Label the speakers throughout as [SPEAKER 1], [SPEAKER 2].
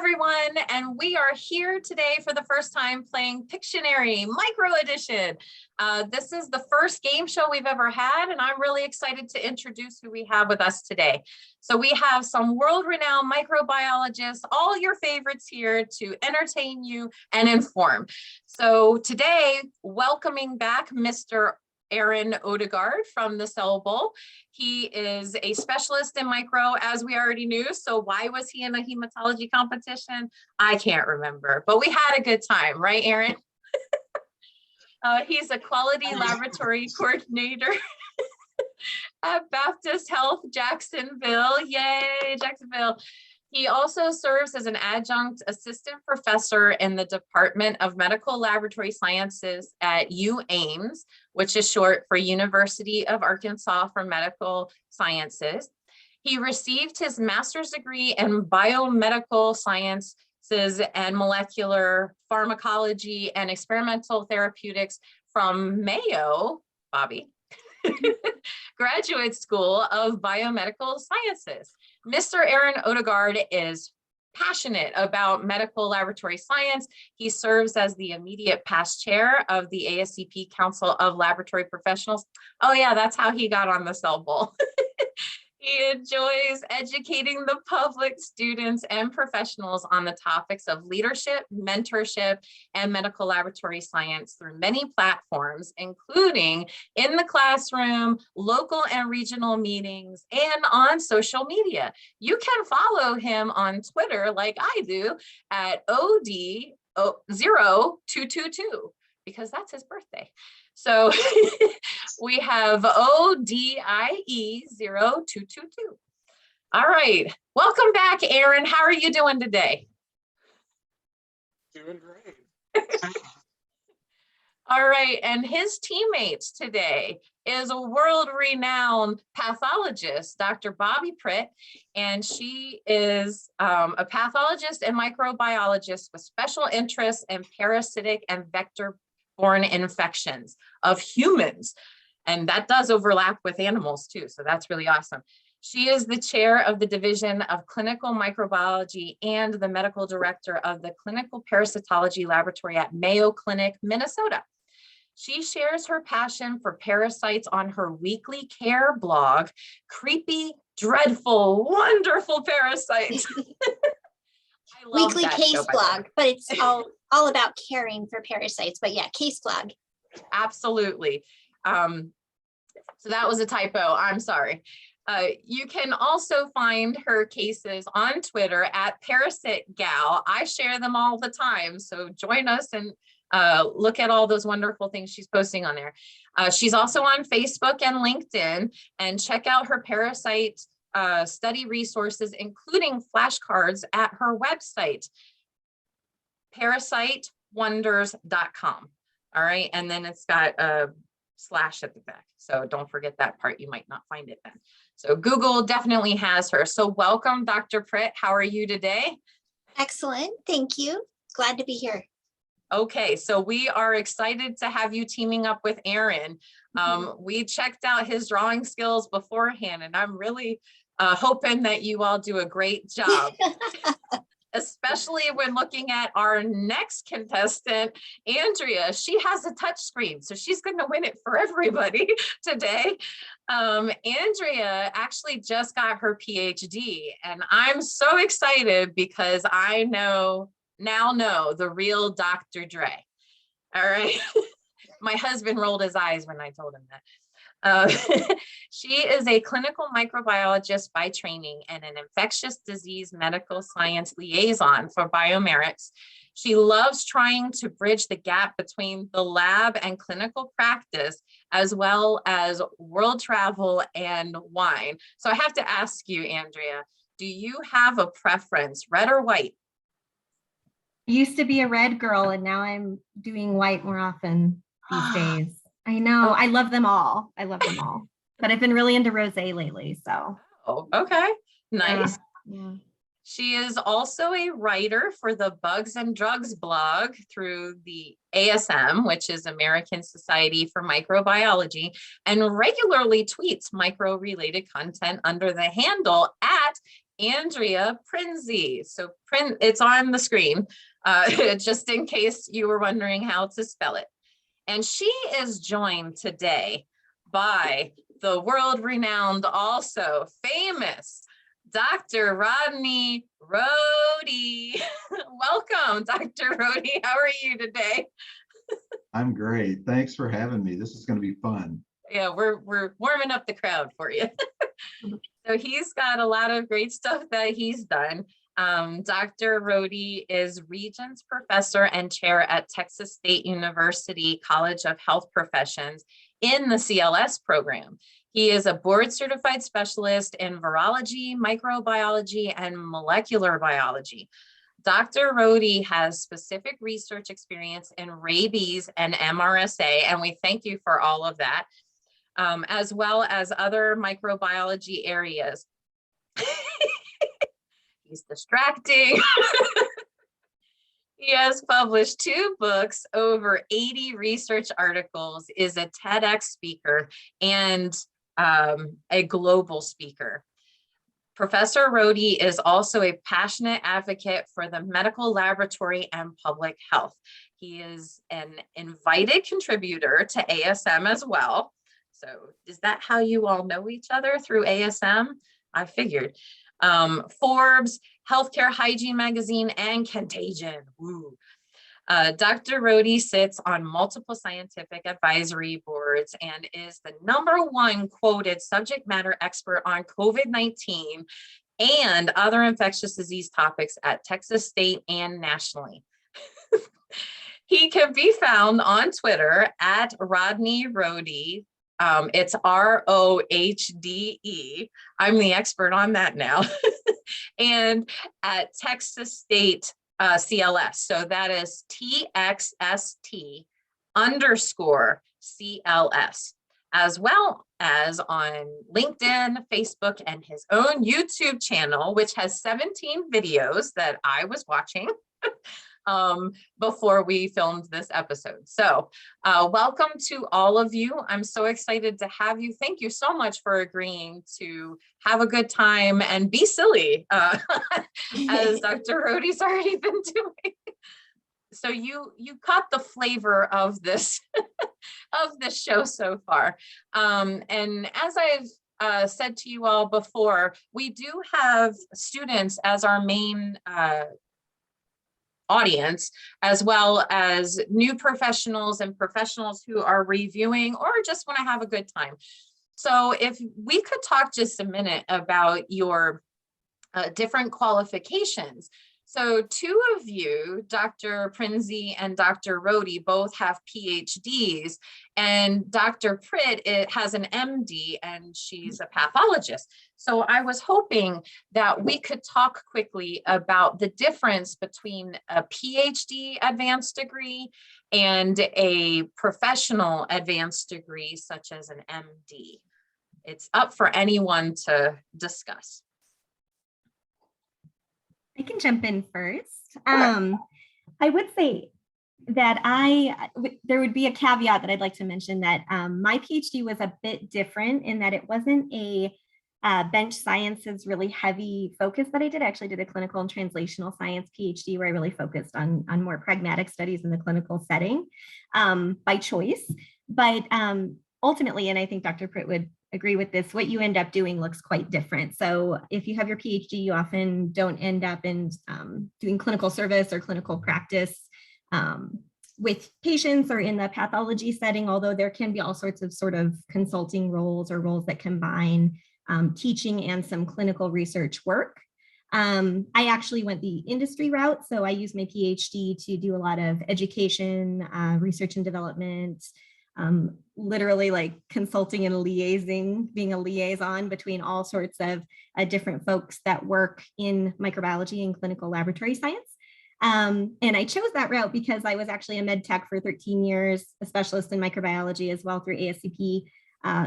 [SPEAKER 1] everyone, and we are here today for the first time playing Pictionary Micro Edition. This is the first game show we've ever had, and I'm really excited to introduce who we have with us today. So we have some world-renowned microbiologists, all your favorites here to entertain you and inform. So today, welcoming back Mr. Aaron Odegaard from the Cell Bowl. He is a specialist in micro, as we already knew. So why was he in a hematology competition? I can't remember, but we had a good time, right, Aaron? He's a quality laboratory coordinator at Baptist Health Jacksonville. Yay, Jacksonville. He also serves as an adjunct assistant professor in the Department of Medical Laboratory Sciences at UAMS, which is short for University of Arkansas for Medical Sciences. He received his master's degree in biomedical sciences and molecular pharmacology and experimental therapeutics from Mayo, Bobby, Graduate School of Biomedical Sciences. Mr. Aaron Odegaard is passionate about medical laboratory science. He serves as the immediate past chair of the ASCP Council of Laboratory Professionals. Oh yeah, that's how he got on the Cell Bowl. He enjoys educating the public, students, and professionals on the topics of leadership, mentorship, and medical laboratory science through many platforms, including in the classroom, local and regional meetings, and on social media. You can follow him on Twitter like I do at OD0222 because that's his birthday. So we have ODIE0222. All right, welcome back, Aaron. How are you doing today?
[SPEAKER 2] Doing great.
[SPEAKER 1] All right, and his teammates today is a world-renowned pathologist, Dr. Bobbi Pritt, and she is a pathologist and microbiologist with special interests in parasitic and vector-borne infections of humans. And that does overlap with animals too, so that's really awesome. She is the chair of the Division of Clinical Microbiology and the medical director of the Clinical Parasitology Laboratory at Mayo Clinic, Minnesota. She shares her passion for parasites on her weekly care blog, Creepy, Dreadful, Wonderful Parasites.
[SPEAKER 3] Weekly case blog, but it's all about caring for parasites. But yeah, case blog.
[SPEAKER 1] Absolutely. So that was a typo. I'm sorry. You can also find her cases on Twitter at ParasitGal. I share them all the time. So join us and look at all those wonderful things she's posting on there. She's also on Facebook and LinkedIn, and check out her parasite study resources, including flashcards at her website, parasitewonders.com. All right, and then it's got a slash at the back. So don't forget that part. You might not find it then. So Google definitely has her. So welcome, Dr. Pritt. How are you today?
[SPEAKER 3] Excellent. Thank you. Glad to be here.
[SPEAKER 1] Okay, so we are excited to have you teaming up with Aaron. We checked out his drawing skills beforehand, and I'm really hoping that you all do a great job. Especially when looking at our next contestant, Andrea. She has a touch screen, so she's going to win it for everybody today. Andrea actually just got her PhD, and I'm so excited because I now know the real Dr. Dre. All right. My husband rolled his eyes when I told him that. She is a clinical microbiologist by training and an infectious disease medical science liaison for Biomerits. She loves trying to bridge the gap between the lab and clinical practice, as well as world travel and wine. So I have to ask you, Andrea, do you have a preference, red or white?
[SPEAKER 4] I used to be a red girl, and now I'm doing white more often these days. I know. I love them all. I love them all. But I've been really into rosé lately. So.
[SPEAKER 1] Oh, okay. Nice.
[SPEAKER 4] Yeah.
[SPEAKER 1] She is also a writer for the Bugs and Drugs blog through the ASM, which is American Society for Microbiology, and regularly tweets micro-related content under the handle at Andrea Prinzi. So it's on the screen, just in case you were wondering how to spell it. And she is joined today by the world-renowned, also famous, Dr. Rodney Rhodey. Welcome, Dr. Rhodey. How are you today?
[SPEAKER 2] I'm great. Thanks for having me. This is going to be fun.
[SPEAKER 1] Yeah, we're warming up the crowd for you. So he's got a lot of great stuff that he's done. Dr. Rhodey is Regents Professor and Chair at Texas State University College of Health Professions in the CLS program. He is a board certified specialist in virology, microbiology, and molecular biology. Dr. Rhodey has specific research experience in rabies and MRSA, and we thank you for all of that, as well as other microbiology areas. He's distracting. He has published 2 books, over 80 research articles, is a TEDx speaker, and a global speaker. Professor Rhodey is also a passionate advocate for the medical laboratory and public health. He is an invited contributor to ASM as well. So is that how you all know each other, through ASM? I figured. Forbes, Healthcare Hygiene Magazine, and Contagion. Woo. Dr. Rhodey sits on multiple scientific advisory boards and is the #1 quoted subject matter expert on COVID-19 and other infectious disease topics at Texas State and nationally. He can be found on Twitter at Rodney Rhodey. It's ROHDE. I'm the expert on that now. And at Texas State CLS. So that is TXST_CLS, as well as on LinkedIn, Facebook, and his own YouTube channel, which has 17 videos that I was watching before we filmed this episode. So welcome to all of you. I'm so excited to have you. Thank you so much for agreeing to have a good time and be silly, as Dr. Rhodey's already been doing. So you caught the flavor of this of this show so far. And as I've said to you all before, we do have students as our main audience, as well as new professionals and professionals who are reviewing or just want to have a good time. So if we could talk just a minute about your different qualifications. So 2 of you, Dr. Prinzi and Dr. Rhodey, both have PhDs, and Dr. Pritt has an MD, and she's a pathologist. So I was hoping that we could talk quickly about the difference between a PhD advanced degree and a professional advanced degree, such as an MD. It's up for anyone to discuss.
[SPEAKER 4] I can jump in first. I would say that there would be a caveat that I'd like to mention, that my PhD was a bit different in that it wasn't a bench sciences really heavy focus that I did. I actually did a clinical and translational science PhD where I really focused on more pragmatic studies in the clinical setting by choice. But ultimately, and I think Dr. Pritt would agree with this, what you end up doing looks quite different. So if you have your PhD, you often don't end up in doing clinical service or clinical practice with patients or in the pathology setting, although there can be all sorts of sort of consulting roles or roles that combine teaching and some clinical research work. I actually went the industry route. So I used my PhD to do a lot of education, research and development, literally like consulting and liaising, being a liaison between all sorts of different folks that work in microbiology and clinical laboratory science. And I chose that route because I was actually a med tech for 13 years, a specialist in microbiology as well through ASCP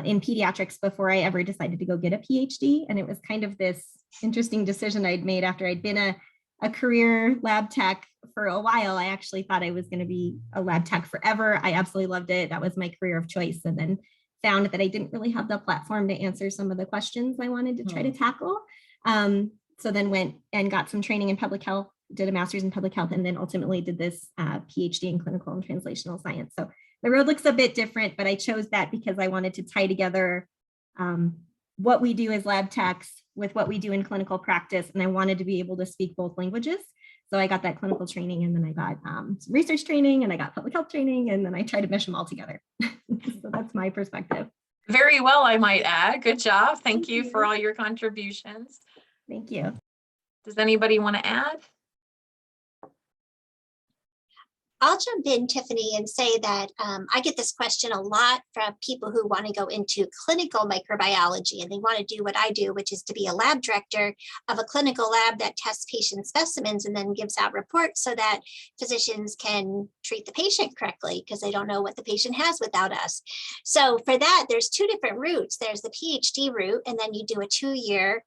[SPEAKER 4] in pediatrics before I ever decided to go get a PhD. And it was kind of this interesting decision I'd made after I'd been a career lab tech for a while. I actually thought I was going to be a lab tech forever. I absolutely loved it. That was my career of choice. And then found that I didn't really have the platform to answer some of the questions I wanted to try to tackle. so then went and got some training in public health, did a master's in public health, and then ultimately did this PhD in clinical and translational science. So the road looks a bit different, but I chose that because I wanted to tie together what we do as lab techs with what we do in clinical practice. And I wanted to be able to speak both languages. So I got that clinical training, and then I got some research training, and I got public health training, and then I try to mesh them all together. So that's my perspective.
[SPEAKER 1] Very well, I might add. Good job. Thank you for all your contributions.
[SPEAKER 4] Thank you.
[SPEAKER 1] Does anybody want to add?
[SPEAKER 3] I'll jump in, Tiffany, and say that I get this question a lot from people who want to go into clinical microbiology, and they want to do what I do, which is to be a lab director of a clinical lab that tests patient specimens and then gives out reports so that physicians can treat the patient correctly, because they don't know what the patient has without us. So for that, there's two different routes. There's the PhD route, and then you do a 2-year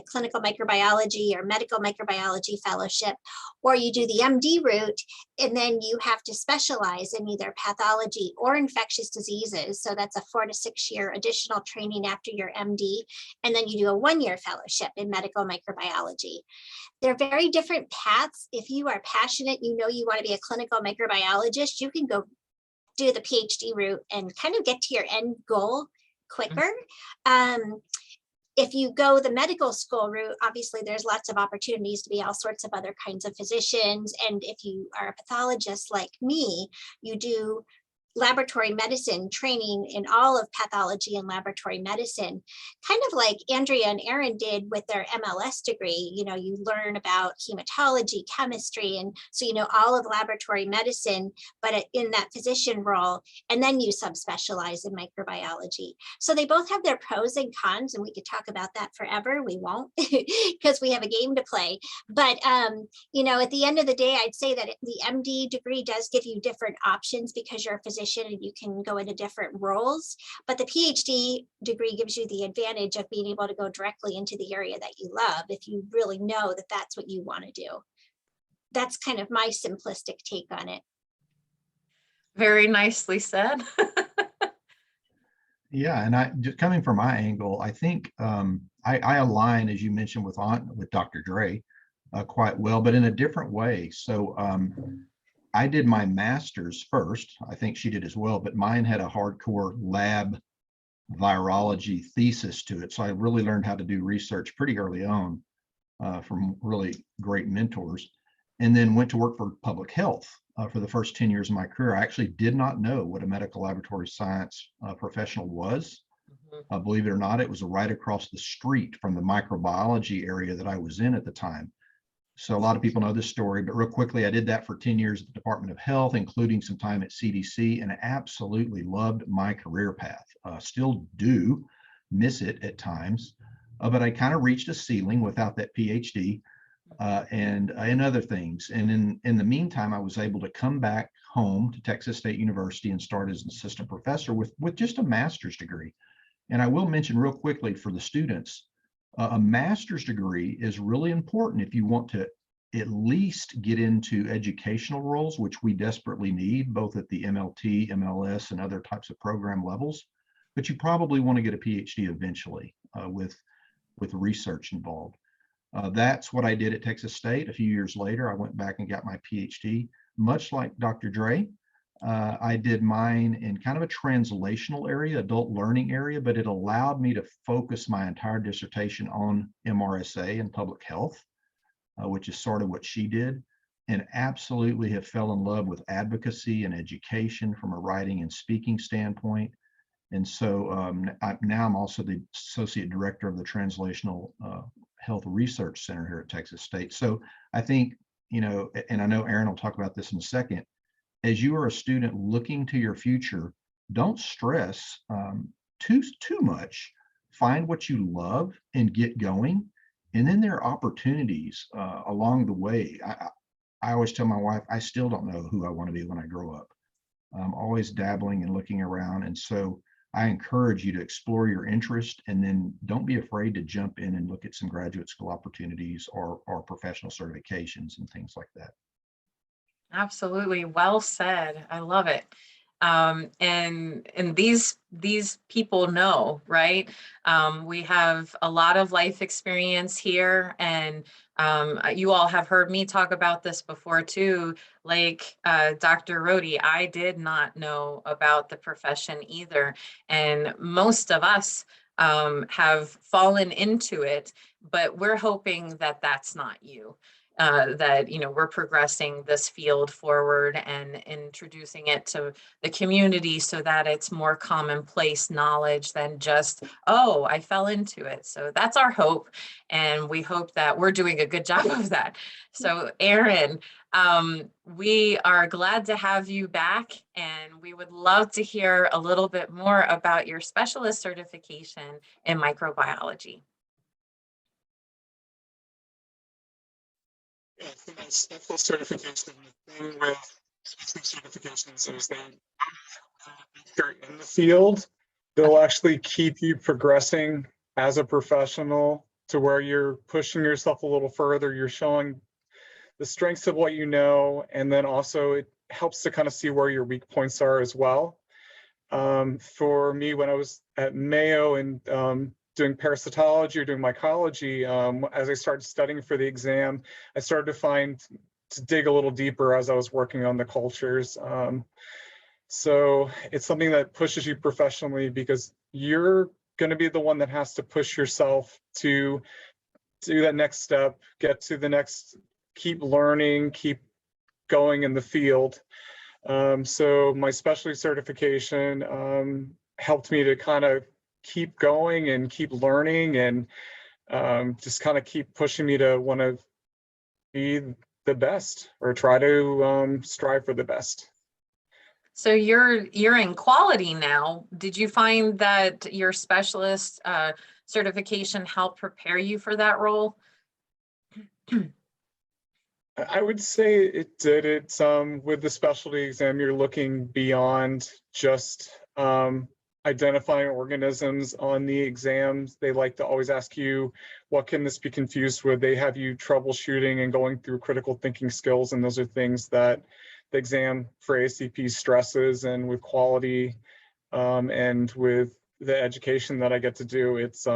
[SPEAKER 3] clinical microbiology or medical microbiology fellowship, or you do the MD route, and then you have to specialize in either pathology or infectious diseases. So that's a 4 to 6 year additional training after your MD, and then you do a 1-year fellowship in medical microbiology. They're very different paths. If you are passionate, you know you want to be a clinical microbiologist, you can go do the PhD route and kind of get to your end goal quicker. If you go the medical school route, obviously there's lots of opportunities to be all sorts of other kinds of physicians. And if you are a pathologist like me, you do laboratory medicine training in all of pathology and laboratory medicine, kind of like Andrea and Aaron did with their MLS degree. You know, you learn about hematology, chemistry, and so you know all of laboratory medicine, but in that physician role, and then you subspecialize in microbiology. So they both have their pros and cons, and we could talk about that forever. We won't, because we have a game to play. But you know, at the end of the day, I'd say that the MD degree does give you different options because you're a physician and you can go into different roles, but the PhD degree gives you the advantage of being able to go directly into the area that you love if you really know that that's what you want to do. That's kind of my simplistic take on it.
[SPEAKER 2] Very nicely said. Yeah, and I just coming from my angle, I think I align, as you mentioned, with Dr. Dre quite well, but in a different way. So I did my master's first. I think she did as well, but mine had a hardcore lab virology thesis to it. So I really learned how to do research pretty early on from really great mentors, and then went to work for public health for the first 10 years of my career. I actually did not know what a medical laboratory science professional was. Believe it or not, it was right across the street from the microbiology area that I was in at the time. So a lot of people know this story, but real quickly, I did that for 10 years at the Department of Health, including some time at CDC, and I absolutely loved my career path. Still do miss it at times, but I kind of reached a ceiling without that PhD and other things. And in the meantime, I was able to come back home to Texas State University and start as an assistant professor with just a master's degree. And I will mention real quickly for the students, a master's degree is really important if you want to at least get into educational roles, which we desperately need, both at the MLT, MLS, and other types of program levels. But you probably want to get a PhD eventually with research involved. That's what I did at Texas State. A few years later, I went back and got my PhD, much like Dr. Dre. I did mine in kind of a translational area, adult learning area, but it allowed me to focus my entire dissertation on MRSA and public health, which is sort of what she did, and absolutely have fell in love with advocacy and education from a writing and speaking standpoint. And so now I'm also the associate director of the Translational Health Research Center here at Texas State. So I think, you know, and I know Aaron will talk about this in a second, as you are a student looking to your future, don't stress too much. Find what you love and get going. And then there are opportunities along the way. I always tell my wife, I still don't know who I want to be when I grow up. I'm always dabbling and looking around. And so I encourage you to explore your interest, and then don't be afraid to jump in and look at some graduate school opportunities or professional certifications and things like that.
[SPEAKER 1] Absolutely. Well said. I love it. And these people know, right? We have a lot of life experience here, and you all have heard me talk about this before too. Like Dr. Rhodey, I did not know about the profession either, and most of us have fallen into it, but we're hoping that that's not you. That, you know, we're progressing this field forward and introducing it to the community so that it's more commonplace knowledge than just, oh, I fell into it. So that's our hope. And we hope that we're doing a good job of that. So Erin, we are glad to have you back, and we would love to hear a little bit more about your specialist certification in microbiology.
[SPEAKER 5] Yeah, for my specialist certification, the thing with specialist certifications is if you're in the field, they'll actually keep you progressing as a professional to where you're pushing yourself a little further. You're showing the strengths of what you know, and then also it helps to kind of see where your weak points are as well. For me, when I was at Mayo and doing parasitology or doing mycology, as I started studying for the exam, I started to dig a little deeper as I was working on the cultures. So it's something that pushes you professionally, because you're going to be the one that has to push yourself to do that next step, get to the next, keep learning, keep going in the field. So my specialty certification helped me to kind of keep going and keep learning, and just kind of keep pushing me to want to be the best, or try to strive for the best.
[SPEAKER 1] So you're in quality now. Did you find that your specialist certification helped prepare you for that role?
[SPEAKER 5] I would say it did. It's with the specialty exam, you're looking beyond just identifying organisms on the exams. They like to always ask you, what can this be confused with? They have you troubleshooting and going through critical thinking skills, and those are things that the exam for ASCP stresses. And with quality and with the education that I get to do, it's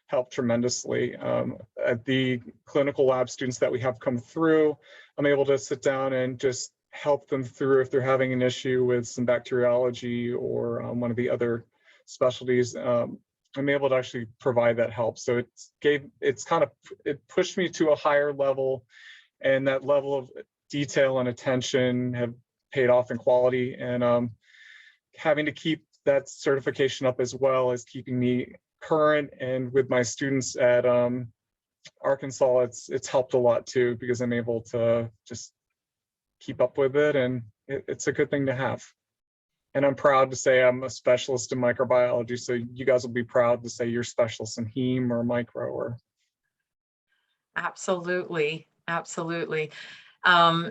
[SPEAKER 5] helped tremendously. At the clinical lab students that we have come through, I'm able to sit down and just help them through if they're having an issue with some bacteriology or one of the other specialties. I'm able to actually provide that help. So it pushed me to a higher level, and that level of detail and attention have paid off in quality. And having to keep that certification up as well as keeping me current, and with my students at Arkansas, it's helped a lot too, because I'm able to just keep up with it, and it's a good thing to have. And I'm proud to say I'm a specialist in microbiology, so you guys will be proud to say you're specialists in heme or micro. Or
[SPEAKER 1] Absolutely, absolutely.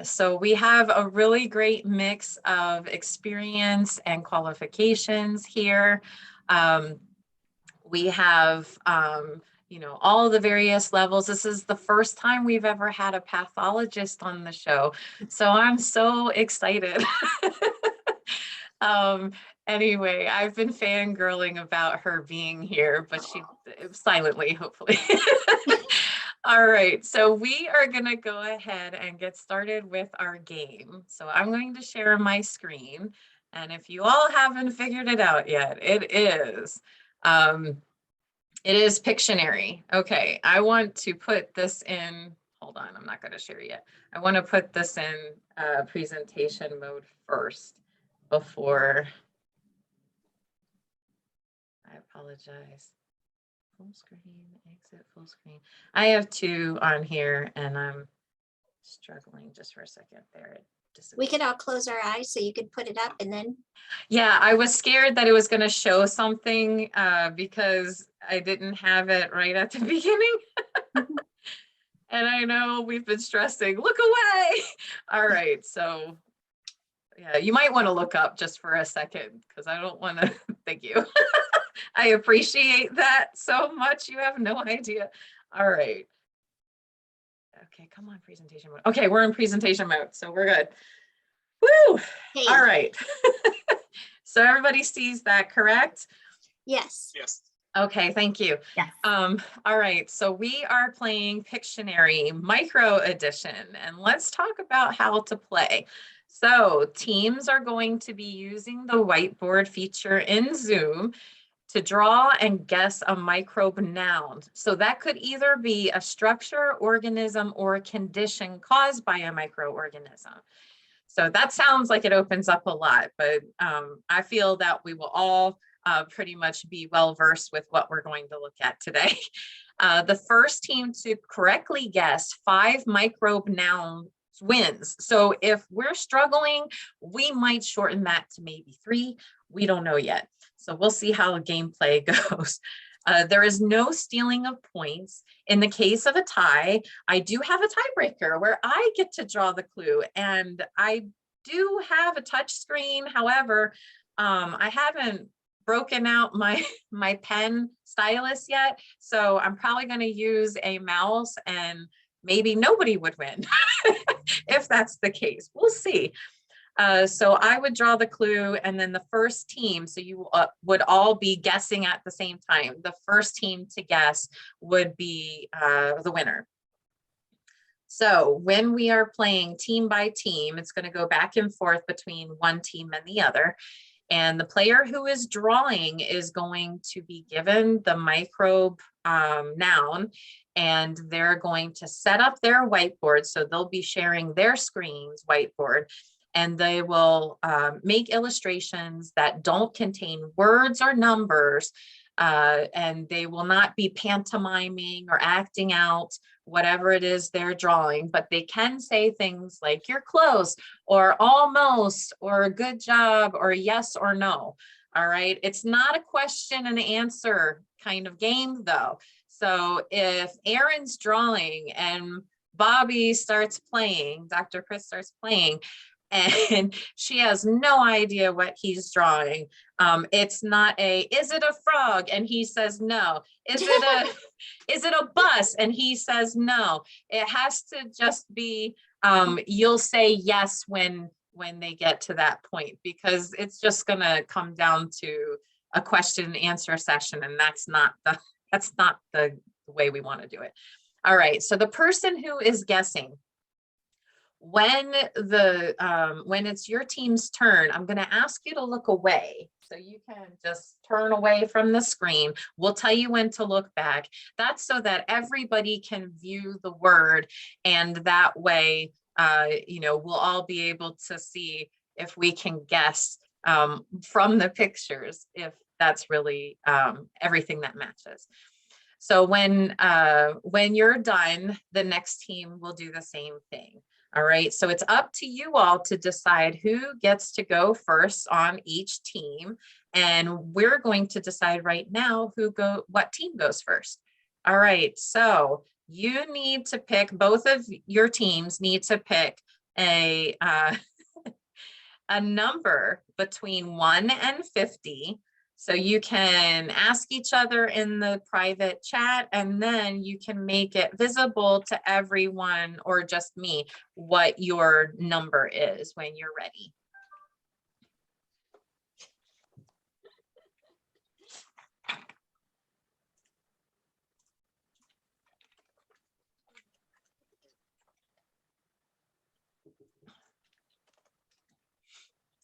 [SPEAKER 1] So we have a really great mix of experience and qualifications here. We have, you know, all of the various levels. This is the first time we've ever had a pathologist on the show, so I'm so excited. Anyway, I've been fangirling about her being here, but she silently, hopefully. All right, so we are going to go ahead and get started with our game. So I'm going to share my screen, and if you all haven't figured it out yet, it is Pictionary. Okay, I want to put this in, hold on, I'm not going to share yet. I want to put this in presentation mode first before, I apologize. Full screen, exit full screen. I have two on here and I'm struggling just for a second there.
[SPEAKER 3] We could all close our eyes so you could put it up and then.
[SPEAKER 1] Yeah, I was scared that it was going to show something because I didn't have it right at the beginning. And I know we've been stressing, look away. All right, so yeah, you might want to look up just for a second because I don't want to, thank you. I appreciate that so much. You have no idea. All right. Okay, come on, presentation mode. Okay, we're in presentation mode, so we're good. Woo!
[SPEAKER 3] Hey.
[SPEAKER 1] All right. So everybody sees that, correct?
[SPEAKER 3] Yes.
[SPEAKER 5] Yes.
[SPEAKER 1] Okay, thank you.
[SPEAKER 4] Yes.
[SPEAKER 1] All right, so we are playing Pictionary Micro Edition, and let's talk about how to play. So teams are going to be using the whiteboard feature in Zoom to draw and guess a microbe noun. So that could either be a structure, organism, or a condition caused by a microorganism. So that sounds like it opens up a lot, but I feel that we will all pretty much be well versed with what we're going to look at today. The first team to correctly guess 5 microbe nouns wins. So if we're struggling, we might shorten that to maybe 3. We don't know yet. So we'll see how the gameplay goes. There is no stealing of points. In the case of a tie, I do have a tiebreaker where I get to draw the clue, and I do have a touch screen. However, I haven't broken out my pen stylus yet, so I'm probably going to use a mouse, and maybe nobody would win if that's the case. We'll see. So I would draw the clue, and then the first team, so you would all be guessing at the same time. The first team to guess would be the winner. So when we are playing team by team, it's going to go back and forth between one team and the other. And the player who is drawing is going to be given the microbe noun, and they're going to set up their whiteboard. So they'll be sharing their screen's whiteboard, and they will make illustrations that don't contain words or numbers, and they will not be pantomiming or acting out whatever it is they're drawing, but they can say things like "you're close" or "almost" or "good job" or "yes" or "no." All right, it's not a question and answer kind of game though. So if Aaron's drawing and Bobby starts playing, Dr. Pritt starts playing, and she has no idea what he's drawing. It's not is it a frog? And he says no. Is it a bus? And he says no. It has to just be, you'll say yes when they get to that point, because it's just gonna come down to a question and answer session, and that's not the way we want to do it. All right, so the person who is guessing, when it's your team's turn, I'm going to ask you to look away. So you can just turn away from the screen. We'll tell you when to look back. That's so that everybody can view the word, and that way, we'll all be able to see if we can guess from the pictures, if that's really everything that matches. So when you're done, the next team will do the same thing. All right, so it's up to you all to decide who gets to go first on each team. And we're going to decide right now what team goes first. All right, so you need to pick, both of your teams need to pick a number between 1 and 50. So you can ask each other in the private chat, and then you can make it visible to everyone, or just me, what your number is when you're ready.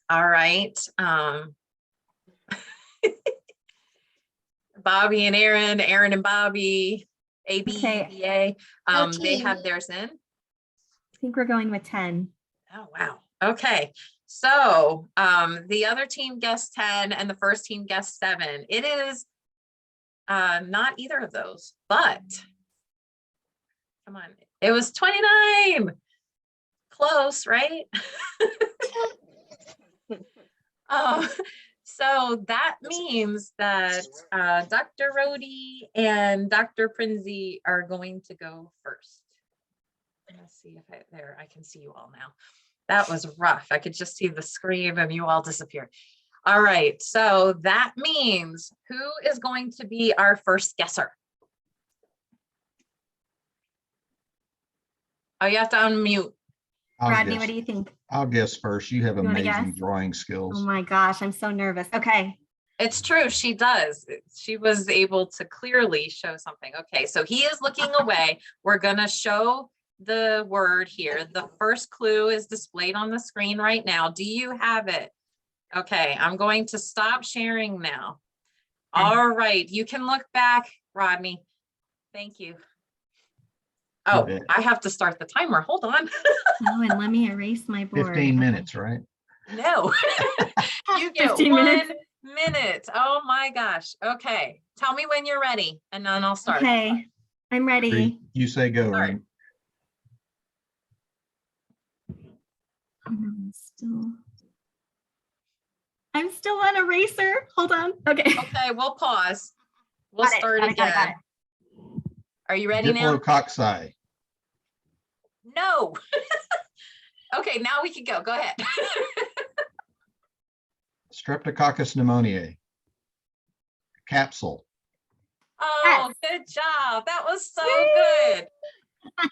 [SPEAKER 1] All right. Bobby and Aaron, Aaron and Bobby, A, B,
[SPEAKER 4] Okay.
[SPEAKER 1] B, A. They have theirs in.
[SPEAKER 4] I think we're going with 10.
[SPEAKER 1] Oh, wow. Okay. So the other team guessed 10 and the first team guessed 7. It is not either of those, but come on. It was 29. Close, right? So that means that Dr. Rhodey and Dr. Prinzi are going to go first. Let's see if I can see you all now. That was rough. I could just see the screen and you all disappeared. All right, so that means who is going to be our first guesser? Oh, you have to unmute.
[SPEAKER 4] Rodney,
[SPEAKER 2] guess,
[SPEAKER 4] what do you think?
[SPEAKER 2] I'll guess first. You have
[SPEAKER 4] You wanna
[SPEAKER 2] amazing
[SPEAKER 4] guess?
[SPEAKER 2] drawing
[SPEAKER 4] Oh
[SPEAKER 2] skills.
[SPEAKER 4] my gosh, I'm so nervous. Okay.
[SPEAKER 1] It's true, she does. She was able to clearly show something. Okay, so he is looking away. We're gonna show the word here. The first clue is displayed on the screen right now. Do you have it? Okay, I'm going to stop sharing now.
[SPEAKER 4] Okay.
[SPEAKER 1] All right, you can look back, Rodney. Thank you. Oh,
[SPEAKER 2] bet.
[SPEAKER 1] I have to start the timer. Hold on.
[SPEAKER 4] Oh, and let me erase my board.
[SPEAKER 2] 15
[SPEAKER 4] Okay.
[SPEAKER 2] minutes, right?
[SPEAKER 1] No. You get
[SPEAKER 4] 15
[SPEAKER 1] 1
[SPEAKER 4] minutes.
[SPEAKER 1] minute. Oh my gosh. Okay. Tell me when you're ready and then I'll start.
[SPEAKER 4] Okay, I'm ready.
[SPEAKER 2] You say go,
[SPEAKER 1] Start.
[SPEAKER 2] right?
[SPEAKER 4] I'm still on eraser. Hold on. Okay.
[SPEAKER 1] Okay, we'll pause. We'll
[SPEAKER 4] Got it,
[SPEAKER 1] start
[SPEAKER 4] got it, got it, got
[SPEAKER 1] again. Are you ready now?
[SPEAKER 2] Diplococci.
[SPEAKER 1] No. Okay, now we can go. Go ahead.
[SPEAKER 2] Streptococcus pneumoniae. Capsule.
[SPEAKER 1] Oh, good job. That was so good.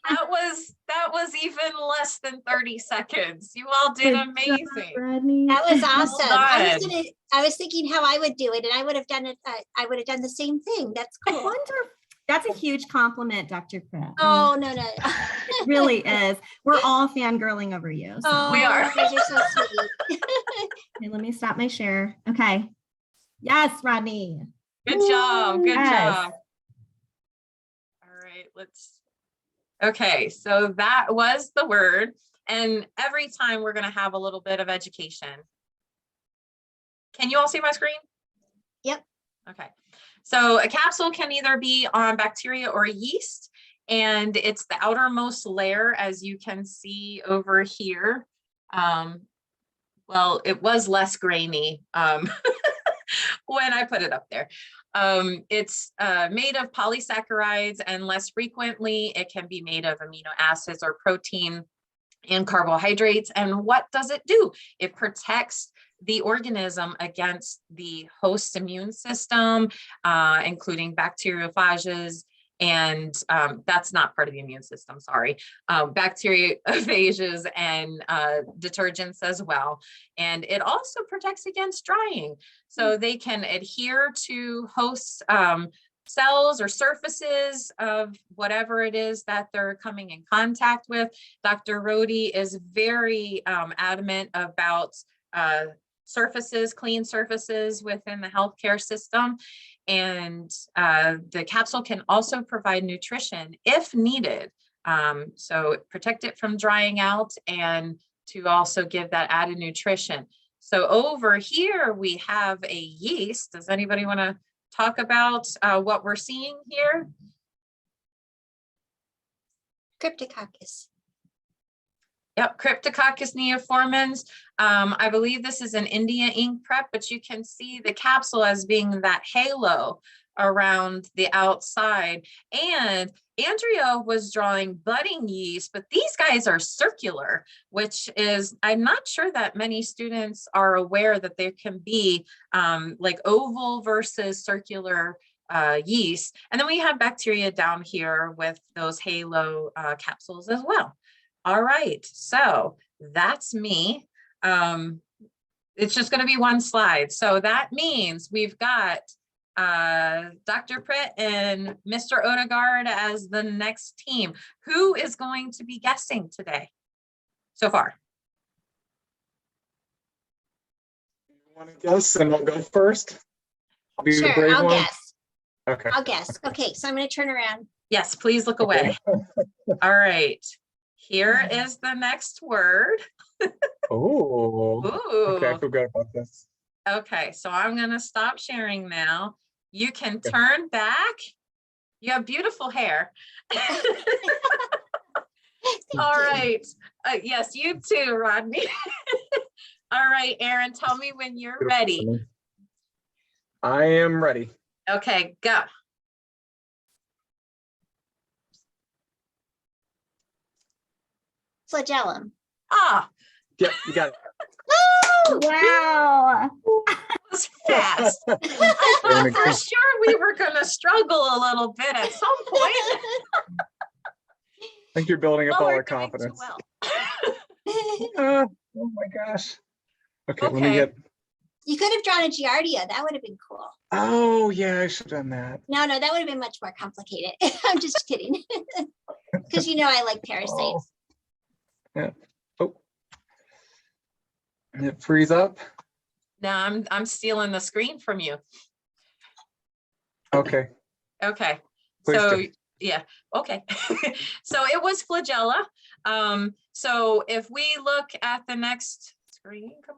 [SPEAKER 1] That was even less than 30 seconds. You all did
[SPEAKER 4] Good job,
[SPEAKER 1] amazing.
[SPEAKER 4] Rodney.
[SPEAKER 3] That was
[SPEAKER 1] Well
[SPEAKER 3] awesome.
[SPEAKER 1] done.
[SPEAKER 3] I was thinking how I would do it, and I would have done it. I would have done the same thing. That's cool.
[SPEAKER 4] Wonderful. That's a huge compliment, Dr. Pritt.
[SPEAKER 3] Oh, no.
[SPEAKER 4] It really is. We're all fangirling over you. So.
[SPEAKER 3] Oh,
[SPEAKER 1] We are.
[SPEAKER 3] you guys are so sweet.
[SPEAKER 4] Okay, let me stop my share. Okay. Yes, Rodney.
[SPEAKER 1] Good job. Good
[SPEAKER 4] Yes.
[SPEAKER 1] job. All right, okay, so that was the word. And every time we're going to have a little bit of education. Can you all see my screen?
[SPEAKER 3] Yep.
[SPEAKER 1] Okay. So a capsule can either be on bacteria or yeast, and it's the outermost layer, as you can see over here. Well, it was less grainy when I put it up there. It's made of polysaccharides, and less frequently it can be made of amino acids or protein and carbohydrates. And what does it do? It protects the organism against the host immune system, including bacteriophages, and that's not part of the immune system, sorry, bacteriophages and detergents as well. And it also protects against drying. So they can adhere to host cells or surfaces of whatever it is that they're coming in contact with. Dr. Rhodey is very adamant about surfaces, clean surfaces within the healthcare system. And the capsule can also provide nutrition if needed. So protect it from drying out and to also give that added nutrition. So over here, we have a yeast. Does anybody want to talk about what we're seeing here?
[SPEAKER 3] Cryptococcus.
[SPEAKER 1] Yep, Cryptococcus neoformans. I believe this is an India ink prep, but you can see the capsule as being that halo around the outside. And Andrea was drawing budding yeast, but these guys are circular, which is, I'm not sure that many students are aware that there can be like oval versus circular yeast. And then we have bacteria down here with those halo capsules as well. All right, so that's me. It's just going to be one slide. So that means we've got Dr. Pritt and Mr. Odegaard as the next team. Who is going to be guessing today so far?
[SPEAKER 5] You want to guess and I'll go first? I'll be the
[SPEAKER 3] Sure,
[SPEAKER 5] brave
[SPEAKER 3] I'll
[SPEAKER 5] one.
[SPEAKER 3] guess.
[SPEAKER 5] Okay.
[SPEAKER 3] I'll guess. Okay, so I'm going to turn around.
[SPEAKER 1] Yes, please look away. All right, here is the next word.
[SPEAKER 5] Oh.
[SPEAKER 1] Ooh.
[SPEAKER 5] Okay, I feel good about this.
[SPEAKER 1] Okay, so I'm going to stop sharing now. You can turn back. You have beautiful hair. All right. Yes, you too, Rodney. All right, Aaron, tell me when you're ready.
[SPEAKER 5] I am ready.
[SPEAKER 1] Okay, go.
[SPEAKER 3] Flagellum.
[SPEAKER 1] Ah,
[SPEAKER 5] Yep, you got it.
[SPEAKER 4] Wow.
[SPEAKER 1] that was fast. I thought for sure we were going to struggle a little bit at some point.
[SPEAKER 5] I think you're building up
[SPEAKER 1] Well,
[SPEAKER 5] all
[SPEAKER 1] we're
[SPEAKER 5] our
[SPEAKER 1] doing too
[SPEAKER 5] confidence.
[SPEAKER 1] well.
[SPEAKER 5] Oh my gosh. Okay, let me
[SPEAKER 1] Okay.
[SPEAKER 5] get.
[SPEAKER 3] You could have drawn a Giardia. That would have been cool.
[SPEAKER 5] Oh yeah, I should have done that.
[SPEAKER 3] No, that would have been much more complicated. I'm just kidding. Because I like parasites.
[SPEAKER 5] Oh. Yeah. Oh. Did it freeze up?
[SPEAKER 1] Now I'm stealing the screen from you.
[SPEAKER 5] Okay.
[SPEAKER 1] Okay.
[SPEAKER 5] Please
[SPEAKER 1] So
[SPEAKER 5] do.
[SPEAKER 1] yeah, okay. So it was Flagella. So if we look at the next screen, come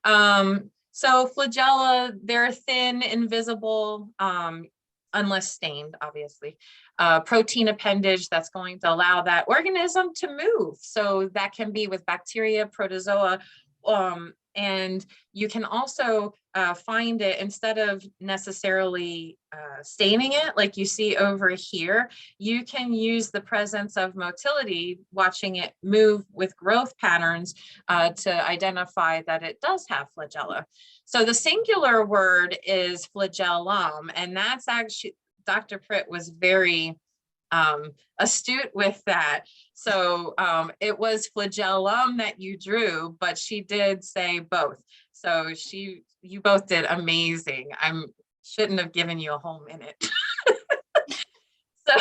[SPEAKER 1] on. So Flagella, they're thin, invisible, unless stained, obviously. Protein appendage that's going to allow that organism to move. So that can be with bacteria, protozoa, and you can also find it, instead of necessarily staining it like you see over here, you can use the presence of motility, watching it move with growth patterns to identify that it does have flagella. So the singular word is flagellum, and that's actually, Dr. Pritt was very astute with that. So it was flagellum that you drew, but she did say both. So you both did amazing. Shouldn't have given you a whole minute. So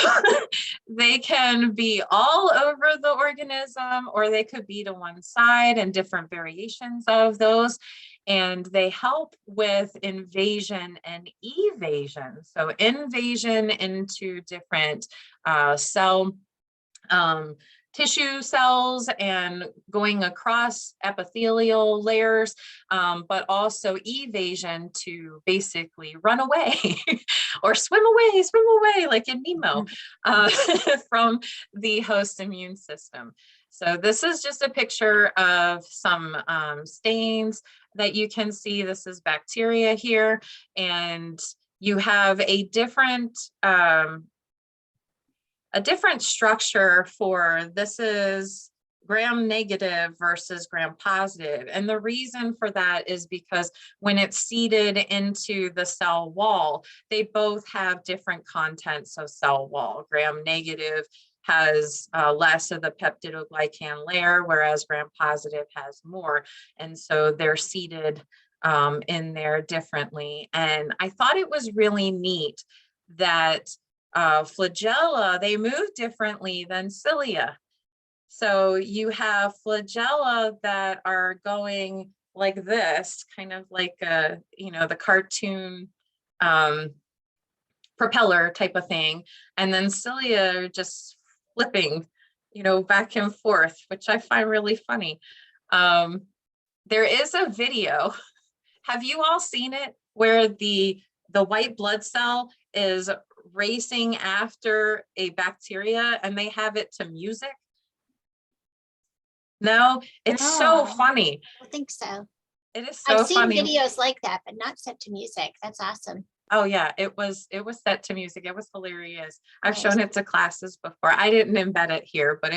[SPEAKER 1] they can be all over the organism, or they could be to one side, and different variations of those. And they help with invasion and evasion. So invasion into different cell tissue cells and going across epithelial layers, but also evasion to basically run away or swim away, like in Nemo, from the host immune system. So this is just a picture of some stains that you can see. This is bacteria here, and you have a different structure for, this is gram-negative versus gram-positive. And the reason for that is because when it's seeded into the cell wall, they both have different contents of cell wall. Gram-negative has less of the peptidoglycan layer, whereas gram-positive has more. And so they're seeded in there differently. And I thought it was really neat that flagella, they move differently than cilia. So you have flagella that are going like this, kind of like the cartoon propeller type of thing. And then cilia are just flipping, back and forth, which I find really funny. There is a video. Have you all seen it, where the white blood cell is racing after a bacteria and they have it to music? No, it's so funny.
[SPEAKER 3] I don't think so.
[SPEAKER 1] It is so funny.
[SPEAKER 3] I've seen videos like that, but not set to music. That's awesome.
[SPEAKER 1] Oh yeah, it was set to music. It was hilarious. I've shown it to classes before. I didn't embed it here, but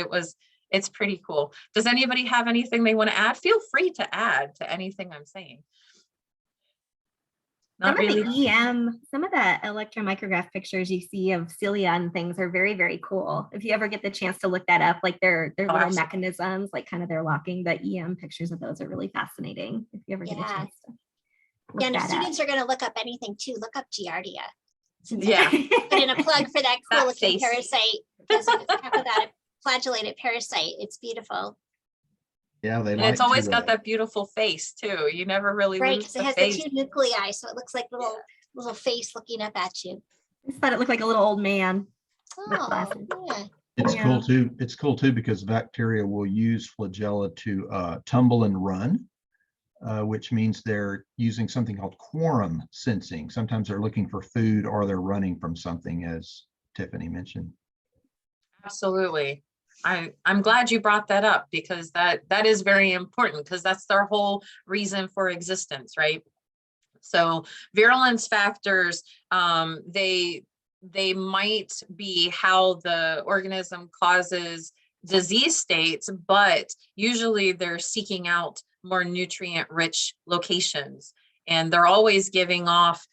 [SPEAKER 1] it's pretty cool. Does anybody have anything they want to add? Feel free to add to anything I'm saying.
[SPEAKER 4] Some of the electron micrograph pictures you see of cilia and things are very, very cool. If you ever get the chance to look that up, like their little mechanisms, like kind of their locking, the EM pictures of those are really fascinating. If you ever get a chance to look
[SPEAKER 3] and if
[SPEAKER 4] that
[SPEAKER 3] students are going to look up anything too, look up Giardia.
[SPEAKER 1] Yeah.
[SPEAKER 3] Put in a plug for that cool looking
[SPEAKER 1] face.
[SPEAKER 3] parasite. Because on top of that, a flagellated parasite. It's beautiful.
[SPEAKER 2] Yeah,
[SPEAKER 1] and it's always got that beautiful face too. You never really
[SPEAKER 3] Right,
[SPEAKER 1] lose
[SPEAKER 3] because it
[SPEAKER 1] the
[SPEAKER 3] has
[SPEAKER 1] face.
[SPEAKER 3] the two nuclei, so it looks like little face looking up at you.
[SPEAKER 4] I just thought it looked like a little old man.
[SPEAKER 3] Oh, yeah.
[SPEAKER 2] It's cool too. It's cool too because bacteria will use flagella to tumble and run, which means they're using something called quorum sensing. Sometimes they're looking for food or they're running from something, as Tiffany mentioned.
[SPEAKER 1] Absolutely. I'm glad you brought that up, because that is very important, because that's their whole reason for existence, right? So virulence factors, they might be how the organism causes disease states, but usually they're seeking out more nutrient rich locations, and they're always giving off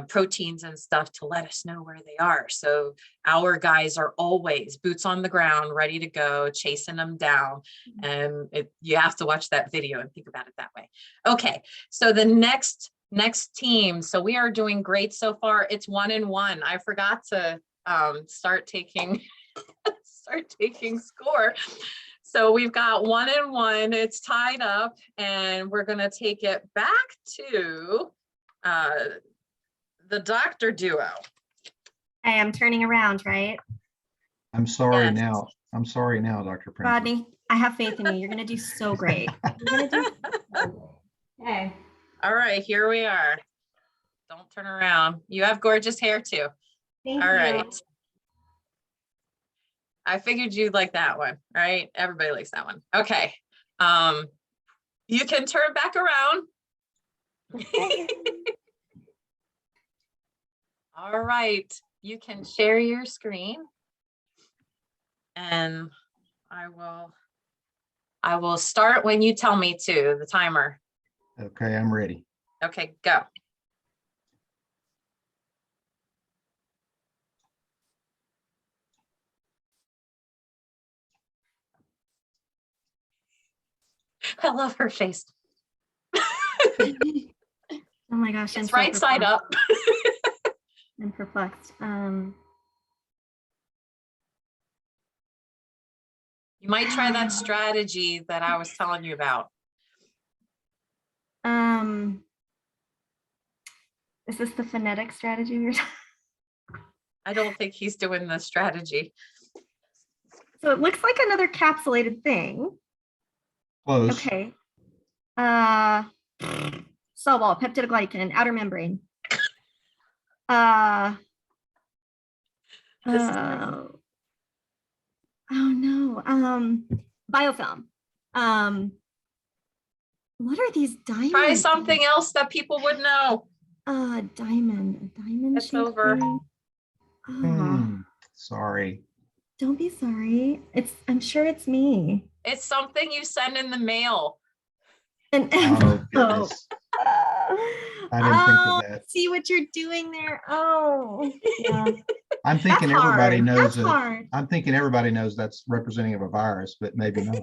[SPEAKER 1] proteins and stuff to let us know where they are. So our guys are always boots on the ground, ready to go, chasing them down. And you have to watch that video and think about it that way. Okay, so the next team. So we are doing great so far. It's 1-1. I forgot to start taking score. So we've got 1-1. It's tied up, and we're going to take it back to the doctor duo.
[SPEAKER 4] I am turning around, right?
[SPEAKER 2] I'm sorry
[SPEAKER 1] Yes.
[SPEAKER 2] now. I'm sorry now, Dr. Prinzi.
[SPEAKER 4] Rodney, I have faith in you. You're going to do so great. You're going to do okay.
[SPEAKER 1] All right, here we are. Don't turn around. You have gorgeous hair too.
[SPEAKER 4] Thank
[SPEAKER 1] All
[SPEAKER 4] you.
[SPEAKER 1] right. I figured you'd like that one, right? Everybody likes that one. Okay. You can turn back around. All right. You can share your screen. And I will start when you tell me to, the timer.
[SPEAKER 2] Okay, I'm ready.
[SPEAKER 1] Okay, go. I love her face.
[SPEAKER 4] Oh my gosh.
[SPEAKER 1] It's right side up.
[SPEAKER 4] I'm perplexed.
[SPEAKER 1] You might try that strategy that I was telling you about.
[SPEAKER 4] Is this the phonetic strategy we were talking?
[SPEAKER 1] I don't think he's doing the strategy.
[SPEAKER 4] So it looks like another capsulated thing.
[SPEAKER 2] Close.
[SPEAKER 4] Okay. Cell wall, peptidoglycan, outer membrane. Oh no. Biofilm. What are these diamonds?
[SPEAKER 1] Try something else that people would know.
[SPEAKER 4] Diamond. A diamond.
[SPEAKER 1] It's over.
[SPEAKER 4] Thing. Oh,
[SPEAKER 2] Sorry.
[SPEAKER 4] don't be sorry. I'm sure it's me.
[SPEAKER 1] It's something you send in the mail.
[SPEAKER 4] And
[SPEAKER 2] Oh, goodness. I didn't think of that.
[SPEAKER 4] See what you're doing there. Oh, yeah.
[SPEAKER 2] I'm thinking
[SPEAKER 4] That's
[SPEAKER 2] everybody
[SPEAKER 4] hard.
[SPEAKER 2] knows
[SPEAKER 4] That's
[SPEAKER 2] it.
[SPEAKER 4] hard.
[SPEAKER 2] I'm thinking everybody knows that's representing of a virus, but maybe not.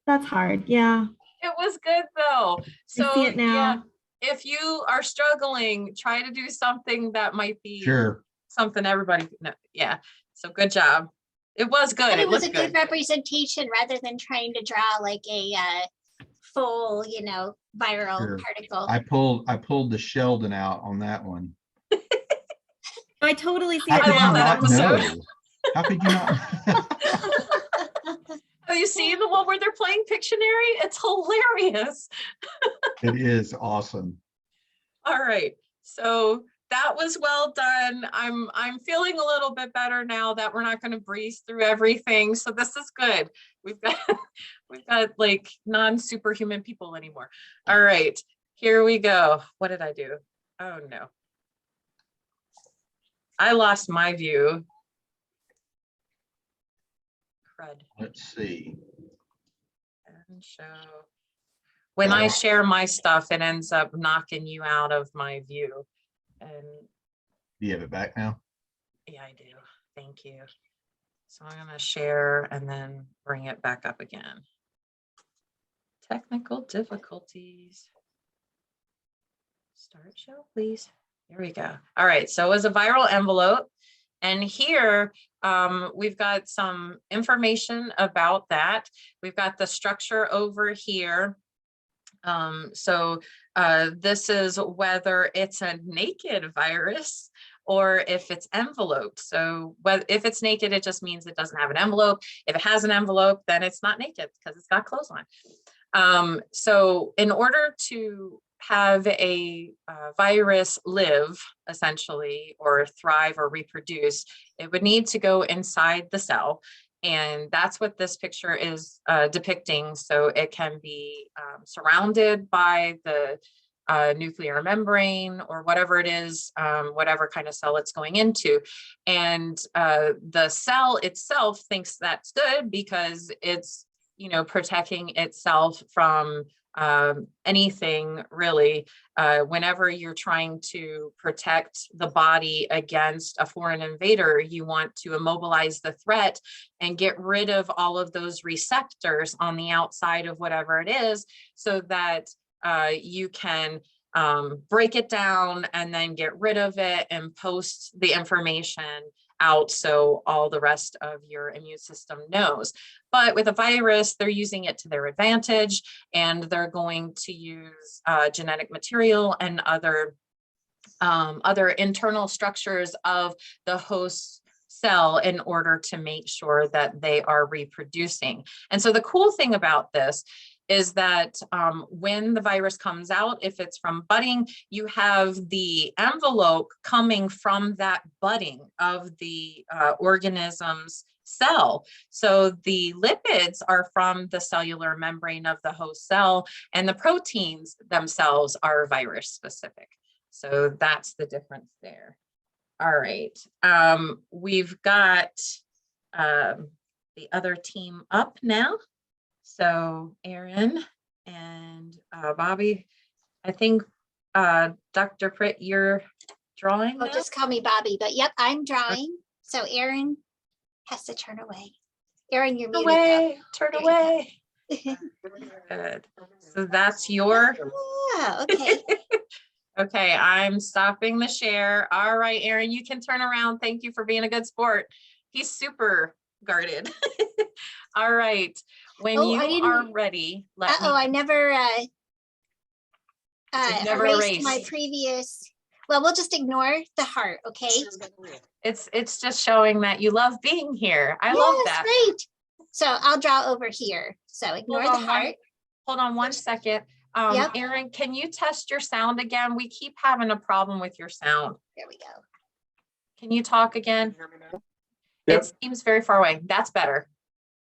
[SPEAKER 4] That's hard. Yeah.
[SPEAKER 1] It was good though. So
[SPEAKER 4] I see it now.
[SPEAKER 1] yeah, if you are struggling, try to do something that might be
[SPEAKER 2] Sure.
[SPEAKER 1] something everybody could know. Yeah. So good job. It was good.
[SPEAKER 3] And it was a
[SPEAKER 1] looked
[SPEAKER 3] good representation rather than trying to draw like a full, viral
[SPEAKER 2] Sure.
[SPEAKER 3] particle.
[SPEAKER 2] I pulled the Sheldon out on that one.
[SPEAKER 4] I totally see
[SPEAKER 2] How
[SPEAKER 4] it
[SPEAKER 2] could you
[SPEAKER 1] love that
[SPEAKER 2] not
[SPEAKER 1] episode.
[SPEAKER 2] know? How could you not?
[SPEAKER 1] Have you seen the one where they're playing Pictionary? It's hilarious.
[SPEAKER 2] It is awesome.
[SPEAKER 1] All right. So that was well done. I'm feeling a little bit better now that we're not going to breeze through everything. So this is good. We've got like non-superhuman people anymore. All right, here we go. What did I do? Oh no. I lost my view. Crud.
[SPEAKER 2] Let's see.
[SPEAKER 1] And show. When I share my stuff, it ends up knocking you out of my view. And
[SPEAKER 2] Do you have it back now?
[SPEAKER 1] yeah, I do. Thank you. So I'm going to share and then bring it back up again. Technical difficulties. Start show, please. Here we go. All right. So it was a viral envelope. And here we've got some information about that. We've got the structure over here. This is whether it's a naked virus or if it's enveloped. So if it's naked, it just means it doesn't have an envelope. If it has an envelope, then it's not naked because it's got clothes on. So in order to have a virus live, essentially, or thrive or reproduce, it would need to go inside the cell. And that's what this picture is depicting. So it can be surrounded by the nuclear membrane or whatever it is, whatever kind of cell it's going into. And the cell itself thinks that's good because it's, protecting itself from anything really. Whenever you're trying to protect the body against a foreign invader, you want to immobilize the threat and get rid of all of those receptors on the outside of whatever it is, so that you can break it down and then get rid of it and post the information out so all the rest of your immune system knows. But with a virus, they're using it to their advantage, and they're going to use genetic material and other internal structures of the host cell in order to make sure that they are reproducing. And so the cool thing about this is that when the virus comes out, if it's from budding, you have the envelope coming from that budding of the organism's cell. So the lipids are from the cellular membrane of the host cell, and the proteins themselves are virus specific. So that's the difference there. All right, we've got the other team up now. So Aaron and Bobby, I think Dr. Pritt, you're drawing
[SPEAKER 3] Oh,
[SPEAKER 1] now?
[SPEAKER 3] just call me Bobby, but yep, I'm drawing. So Aaron has to turn away. Aaron, you're muted.
[SPEAKER 1] Away, turn
[SPEAKER 3] There you
[SPEAKER 1] away.
[SPEAKER 3] go.
[SPEAKER 1] Good. So that's your,
[SPEAKER 3] Yeah, okay.
[SPEAKER 1] okay, I'm stopping the share. All right, Aaron, you can turn around. Thank you for being a good sport. He's super guarded. All right, when
[SPEAKER 3] Oh, I
[SPEAKER 1] you
[SPEAKER 3] didn't-
[SPEAKER 1] are ready, let
[SPEAKER 3] Uh-oh,
[SPEAKER 1] me,
[SPEAKER 3] I never
[SPEAKER 1] never
[SPEAKER 3] erased my
[SPEAKER 1] erased.
[SPEAKER 3] previous, well, we'll just ignore the heart, okay?
[SPEAKER 1] It's just showing that you love being here. I love
[SPEAKER 3] Yes,
[SPEAKER 1] that.
[SPEAKER 3] great. So I'll draw over here. So ignore the
[SPEAKER 1] on one-
[SPEAKER 3] heart.
[SPEAKER 1] Hold on one second.
[SPEAKER 3] Yep.
[SPEAKER 1] Aaron, can you test your sound again? We keep having a problem with your sound.
[SPEAKER 3] There we go.
[SPEAKER 1] Can you talk again?
[SPEAKER 5] Hear me now? Yep.
[SPEAKER 1] It seems very far away. That's better.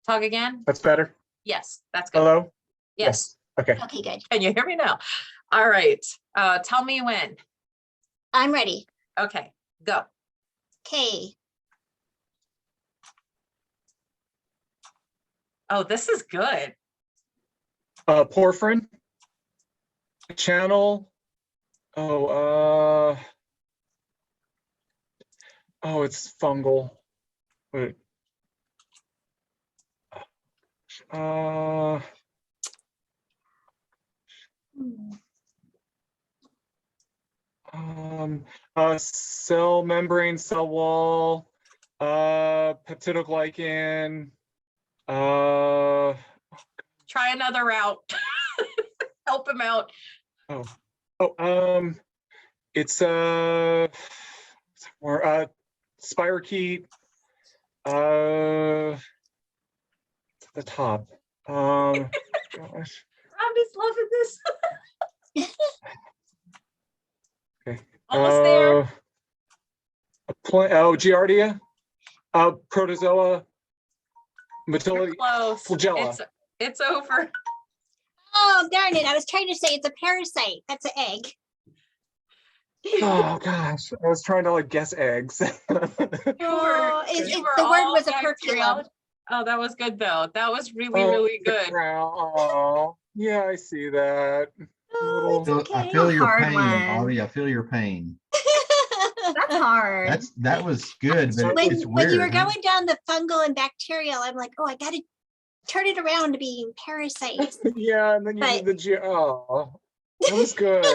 [SPEAKER 1] Talk again?
[SPEAKER 5] That's better.
[SPEAKER 1] Yes, that's good.
[SPEAKER 5] Hello?
[SPEAKER 1] Yes.
[SPEAKER 5] Okay.
[SPEAKER 3] Okay, good.
[SPEAKER 1] Can you hear me now? All right. Tell me when.
[SPEAKER 3] I'm ready.
[SPEAKER 1] Okay, go.
[SPEAKER 3] Okay.
[SPEAKER 1] Oh, this is good.
[SPEAKER 5] Porphyrin. Channel. Oh, it's fungal. Wait. Cell membrane, cell wall, peptidoglycan,
[SPEAKER 1] Try another route. Help him out.
[SPEAKER 5] it's spirochete, at the top. Gosh.
[SPEAKER 1] I'm just loving this.
[SPEAKER 5] Okay.
[SPEAKER 1] Almost there.
[SPEAKER 5] Giardia, protozoa,
[SPEAKER 1] You're
[SPEAKER 5] motility,
[SPEAKER 1] close.
[SPEAKER 5] flagella.
[SPEAKER 1] It's over.
[SPEAKER 3] Oh, darn it. I was trying to say it's a parasite. That's an egg.
[SPEAKER 5] Oh gosh, I was trying to like guess eggs.
[SPEAKER 1] You were-
[SPEAKER 3] The
[SPEAKER 1] you were
[SPEAKER 3] word
[SPEAKER 1] all
[SPEAKER 3] was a perfume.
[SPEAKER 1] bacteriology. Oh, that was good though. That was really,
[SPEAKER 5] Oh,
[SPEAKER 1] really
[SPEAKER 5] the
[SPEAKER 1] good.
[SPEAKER 5] crown. Oh, yeah, I see that.
[SPEAKER 3] Oh, it's
[SPEAKER 5] Little-
[SPEAKER 2] I
[SPEAKER 3] okay.
[SPEAKER 2] feel your
[SPEAKER 4] Hard
[SPEAKER 2] pain,
[SPEAKER 4] one.
[SPEAKER 2] Bobby. I feel your pain.
[SPEAKER 4] That's hard.
[SPEAKER 2] That was good, but
[SPEAKER 3] when,
[SPEAKER 2] it's
[SPEAKER 3] when you were
[SPEAKER 2] weird. huh?
[SPEAKER 3] going down the fungal and bacterial, I'm like, oh, I got to turn it around to being parasites.
[SPEAKER 5] Yeah, and then you
[SPEAKER 3] But-
[SPEAKER 5] did the oh, that was good.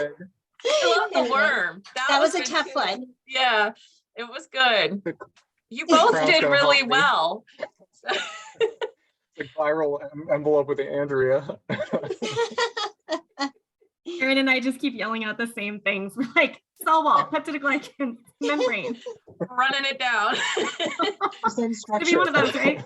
[SPEAKER 1] I love the
[SPEAKER 3] Anyway,
[SPEAKER 1] worm.
[SPEAKER 3] That was a
[SPEAKER 1] good
[SPEAKER 3] tough
[SPEAKER 1] too.
[SPEAKER 3] one.
[SPEAKER 1] Yeah, it was good.
[SPEAKER 5] The-
[SPEAKER 1] You
[SPEAKER 3] the
[SPEAKER 1] both
[SPEAKER 5] crown's
[SPEAKER 1] did
[SPEAKER 5] gonna
[SPEAKER 1] really
[SPEAKER 5] help me.
[SPEAKER 1] well.
[SPEAKER 5] The viral envelope with the Andrea.
[SPEAKER 4] Aaron and I just keep yelling out the same things. We're like, cell wall, peptidoglycan, membrane.
[SPEAKER 1] Running it down.
[SPEAKER 5] Same
[SPEAKER 4] It's gonna be one of those, right?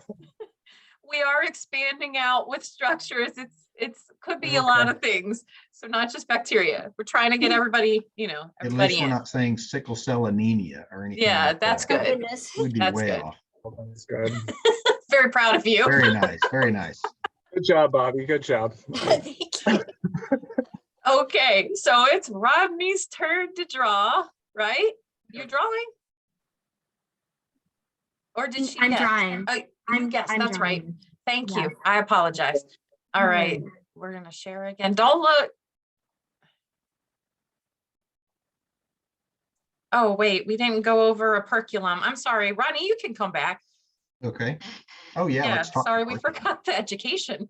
[SPEAKER 1] We are expanding out with structures. It's could be a lot of things. So not just bacteria. We're trying to get everybody,
[SPEAKER 2] At
[SPEAKER 1] everybody
[SPEAKER 2] least we're
[SPEAKER 1] in.
[SPEAKER 2] not saying sickle cell anemia or anything.
[SPEAKER 1] Yeah,
[SPEAKER 2] like
[SPEAKER 1] that's
[SPEAKER 2] that.
[SPEAKER 3] Oh,
[SPEAKER 1] good.
[SPEAKER 3] goodness.
[SPEAKER 2] We'd be
[SPEAKER 1] That's
[SPEAKER 2] way
[SPEAKER 1] good.
[SPEAKER 2] off.
[SPEAKER 5] That's good.
[SPEAKER 1] Very proud of you.
[SPEAKER 2] Very nice. Very nice.
[SPEAKER 5] Good job, Bobby. Good job.
[SPEAKER 3] Thank you.
[SPEAKER 1] Okay, so it's Rodney's turn to draw, right? You're drawing? Or did she
[SPEAKER 4] I'm
[SPEAKER 1] guess?
[SPEAKER 4] drawing.
[SPEAKER 1] Oh, you guessed.
[SPEAKER 4] I'm
[SPEAKER 1] That's right.
[SPEAKER 4] drawing.
[SPEAKER 1] Thank
[SPEAKER 4] Yes.
[SPEAKER 1] you. I apologize. All right. we're gonna share again. Don't look. Oh, wait, we didn't go over operculum. I'm sorry, Rodney, you can come back.
[SPEAKER 2] Okay. Oh, yeah.
[SPEAKER 1] Yeah,
[SPEAKER 2] Let's talk
[SPEAKER 1] sorry, we
[SPEAKER 2] operculum.
[SPEAKER 1] forgot the education.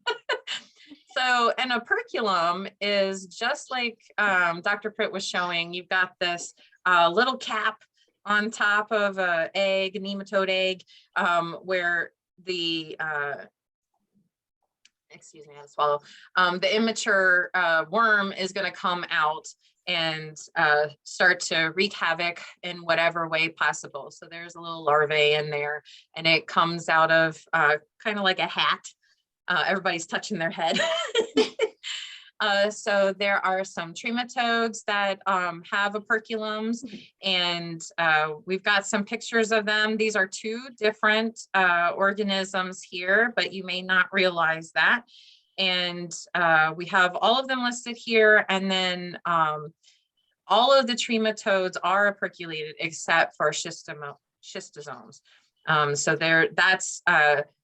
[SPEAKER 1] So an operculum is just like Dr. Pritt was showing. You've got this little cap on top of an egg, a nematode egg, where the, excuse me, I had to swallow, the immature worm is going to come out and start to wreak havoc in whatever way possible. So there's a little larvae in there, and it comes out of kind of like a hat. Everybody's touching their head. So there are some trematodes that have operculums, and we've got some pictures of them. These are two different organisms here, but you may not realize that. And we have all of them listed here, and then all of the trematodes are operculated except for schistosomes. So that's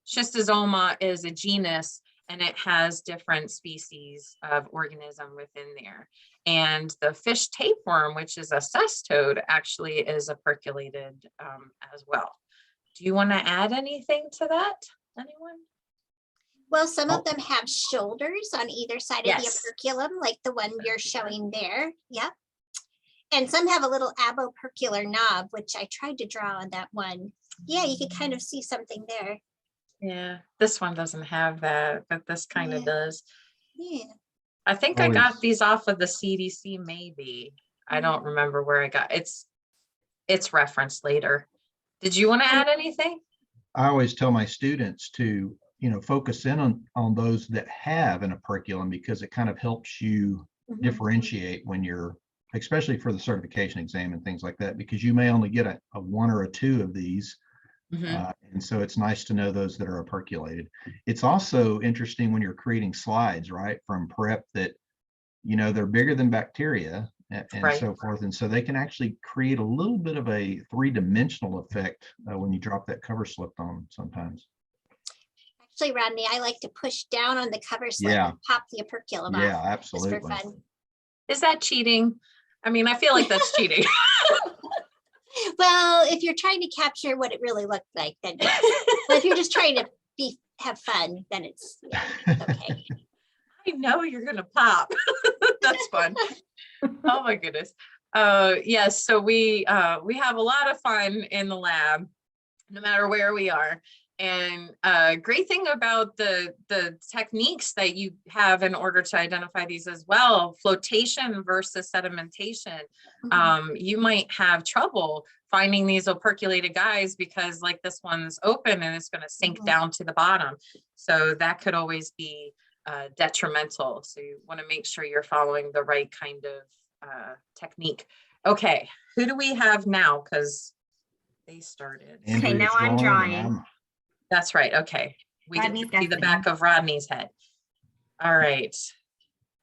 [SPEAKER 1] schistosoma is a genus, and it has different species of organism within there. And the fish tapeworm, which is a cestode, actually is operculated as well. Do you want to add anything to that, anyone?
[SPEAKER 3] Well, some of them have shoulders on either side of the
[SPEAKER 1] Yes.
[SPEAKER 3] operculum, like the one you're showing there. Yep. And some have a little abopercular knob, which I tried to draw on that one. Yeah, you could kind of see something there.
[SPEAKER 1] Yeah, this one doesn't have that, but this kind of
[SPEAKER 3] Yeah.
[SPEAKER 1] does.
[SPEAKER 3] Yeah.
[SPEAKER 1] I think I got
[SPEAKER 2] Always.
[SPEAKER 1] these off of the CDC, maybe. I don't remember where I got it's referenced later. Did you want to add anything?
[SPEAKER 2] I always tell my students to, focus in on those that have an operculum, because it kind of helps you
[SPEAKER 3] Mhm.
[SPEAKER 2] differentiate when you're, especially for the certification exam and things like that, because you may only get a one or a two of these.
[SPEAKER 1] Mhm.
[SPEAKER 2] And so it's nice to know those that are operculated. It's also interesting when you're creating slides, right, from prep, that, they're bigger than bacteria and
[SPEAKER 1] Right.
[SPEAKER 2] so forth. And so they can actually create a little bit of a three-dimensional effect when you drop that cover slip on sometimes.
[SPEAKER 3] Actually, Rodney, I like to push down on the cover slip
[SPEAKER 2] Yeah.
[SPEAKER 3] and pop the operculum
[SPEAKER 2] Yeah,
[SPEAKER 3] off, just for
[SPEAKER 2] absolutely.
[SPEAKER 3] fun.
[SPEAKER 1] Is that cheating? I mean, I feel like that's cheating.
[SPEAKER 3] Well, if you're trying to capture what it really looked like, then yes. But if you're just trying to have fun, then it's okay.
[SPEAKER 1] I know you're gonna pop. That's fun. Oh my goodness. Yes, so we have a lot of fun in the lab, no matter where we are. And great thing about the techniques that you have in order to identify these as well, flotation versus sedimentation. You might have trouble finding these operculated guys because like this one's open and it's going to sink down to the bottom. So that could always be detrimental. So you want to make sure you're following the right kind of technique. Okay, who do we have now? Because they started.
[SPEAKER 4] Okay, now I'm drawing.
[SPEAKER 1] That's right. Okay. We can
[SPEAKER 4] Rodney's
[SPEAKER 1] see the
[SPEAKER 4] guessing.
[SPEAKER 1] back of Rodney's head. All right.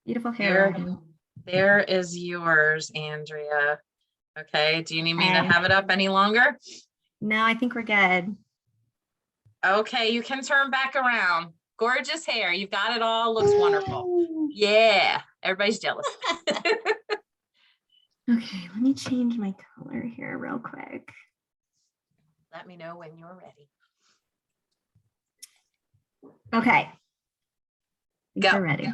[SPEAKER 4] Beautiful hair.
[SPEAKER 1] There is yours, Andrea. Okay. Do you need me to
[SPEAKER 4] Okay.
[SPEAKER 1] have it up any longer?
[SPEAKER 4] No, I think we're good.
[SPEAKER 1] Okay. You can turn back around. Gorgeous hair. You've got it all. Looks wonderful. Yeah. Everybody's jealous.
[SPEAKER 4] Okay, let me change my color here real quick.
[SPEAKER 1] Let me know when you're ready.
[SPEAKER 4] Okay.
[SPEAKER 1] Go.
[SPEAKER 4] You're ready.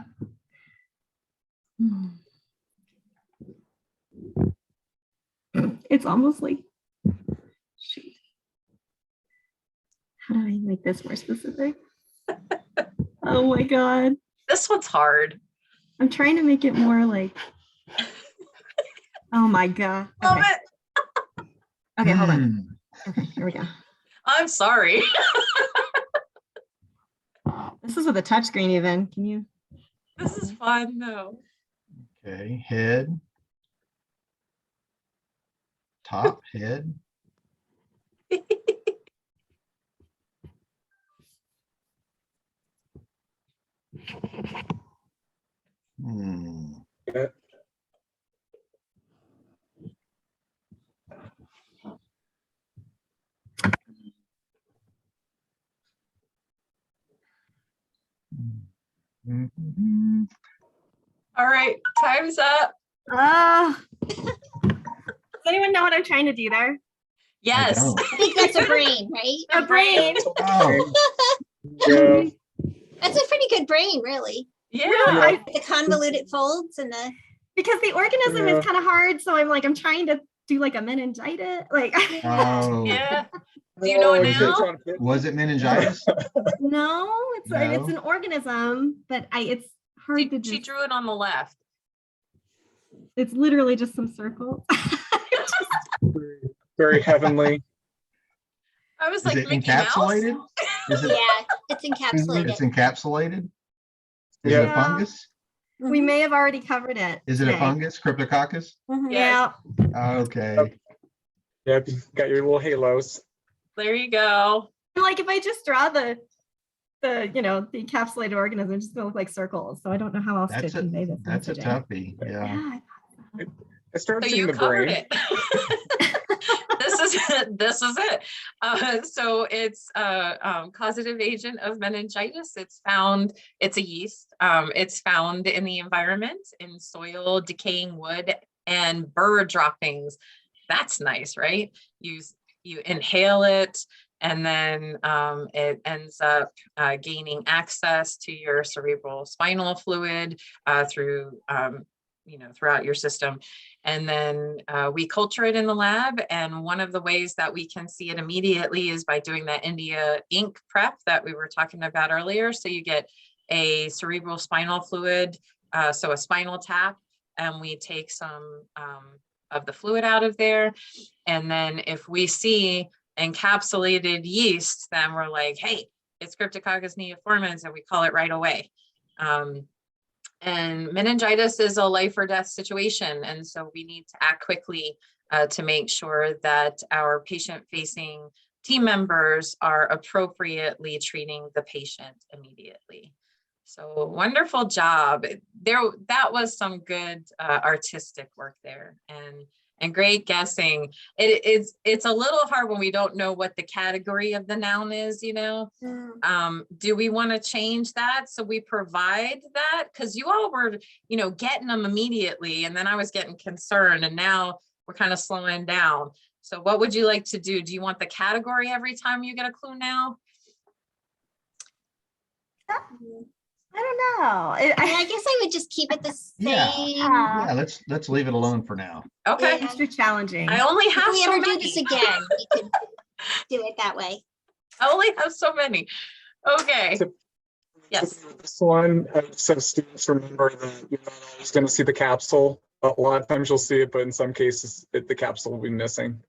[SPEAKER 4] It's almost like, shoot. How do I make this more specific? Oh my God.
[SPEAKER 1] This one's hard.
[SPEAKER 4] I'm trying to make it more like, oh my God.
[SPEAKER 1] Love
[SPEAKER 4] Okay.
[SPEAKER 1] it.
[SPEAKER 4] Okay, hold on. Okay, here we go.
[SPEAKER 1] I'm sorry.
[SPEAKER 4] This is with a touchscreen even. Can you?
[SPEAKER 1] This is fun though.
[SPEAKER 2] Okay, head. Top, head.
[SPEAKER 5] Yeah.
[SPEAKER 2] Mhm.
[SPEAKER 1] All right, time's up.
[SPEAKER 4] Does anyone know what I'm trying to do there?
[SPEAKER 2] I
[SPEAKER 1] Yes.
[SPEAKER 2] don't.
[SPEAKER 3] I think that's a brain, right?
[SPEAKER 4] A brain.
[SPEAKER 2] Oh,
[SPEAKER 5] Yeah.
[SPEAKER 3] That's a pretty good brain, really.
[SPEAKER 1] Yeah.
[SPEAKER 5] Yeah.
[SPEAKER 3] The convoluted folds and the,
[SPEAKER 4] Because the organism
[SPEAKER 5] Yeah.
[SPEAKER 4] is kind of hard, so I'm trying to do like a meningitis. Like,
[SPEAKER 2] oh,
[SPEAKER 1] Yeah. Do you know it
[SPEAKER 5] Oh, is
[SPEAKER 1] now?
[SPEAKER 5] John Pitt?
[SPEAKER 2] was it meningitis?
[SPEAKER 4] no, it's
[SPEAKER 2] No.
[SPEAKER 4] an organism, but it's hard to
[SPEAKER 1] She
[SPEAKER 4] just.
[SPEAKER 1] drew it on the left.
[SPEAKER 4] It's literally just some circles.
[SPEAKER 5] Very heavenly.
[SPEAKER 1] I was
[SPEAKER 2] Is
[SPEAKER 1] like,
[SPEAKER 2] it
[SPEAKER 1] Mickey
[SPEAKER 2] encapsulated?
[SPEAKER 1] Mouse?
[SPEAKER 2] Is it?
[SPEAKER 3] yeah, it's encapsulated.
[SPEAKER 2] It's encapsulated. Is
[SPEAKER 5] Yeah.
[SPEAKER 2] it a fungus?
[SPEAKER 4] We may have already covered it.
[SPEAKER 2] Is it a
[SPEAKER 4] today.
[SPEAKER 2] fungus? Cryptococcus?
[SPEAKER 3] Mhm.
[SPEAKER 1] Yes.
[SPEAKER 4] Yeah.
[SPEAKER 2] Okay.
[SPEAKER 5] Yep, you got your little halos.
[SPEAKER 1] There you go.
[SPEAKER 4] Like if I just draw the encapsulated organism, it's just gonna look like circles. So I don't know how else
[SPEAKER 2] That's
[SPEAKER 4] to
[SPEAKER 2] a
[SPEAKER 4] convey this.
[SPEAKER 2] that's a
[SPEAKER 4] messaging.
[SPEAKER 2] toughie. Yeah.
[SPEAKER 4] Yeah.
[SPEAKER 5] I started
[SPEAKER 1] So
[SPEAKER 5] seeing
[SPEAKER 1] you
[SPEAKER 5] the
[SPEAKER 1] covered
[SPEAKER 5] brain.
[SPEAKER 1] it. This is it. So it's a causative agent of meningitis. It's a yeast. It's found in the environment, in soil, decaying wood, and bird droppings. That's nice, right? You inhale it, and then it ends up gaining access to your cerebral spinal fluid through throughout your system. And then we culture it in the lab. And one of the ways that we can see it immediately is by doing that India ink prep that we were talking about earlier. So you get a cerebral spinal fluid, so a spinal tap, and we take some of the fluid out of there. And then if we see encapsulated yeast, then we're like, hey, it's Cryptococcus neoformans, and we call it right away. And meningitis is a life or death situation. And so we need to act quickly to make sure that our patient-facing team members are appropriately treating the patient immediately. So wonderful job. That was some good artistic work there, and great guessing. It's a little hard when we don't know what the category of the noun is, Do we want to change that so we provide that? Because you all were, getting them immediately, and then I was getting concerned, and now we're kind of slowing down. So what would you like to do? Do you want the category every time you get a clue now?
[SPEAKER 4] I don't know.
[SPEAKER 3] I guess I would just keep it the same.
[SPEAKER 2] Yeah. Let's leave it alone for now.
[SPEAKER 1] Okay.
[SPEAKER 3] Yeah.
[SPEAKER 4] Extra challenging.
[SPEAKER 1] I only have
[SPEAKER 3] If we
[SPEAKER 1] so
[SPEAKER 3] ever do
[SPEAKER 1] many.
[SPEAKER 3] this again, we could do it that way.
[SPEAKER 1] I only have so many. Okay.
[SPEAKER 5] So-
[SPEAKER 1] Yes.
[SPEAKER 5] This one, so students remember that you're not always going to see the capsule. A lot of times you'll see it, but in some cases, the capsule will be missing.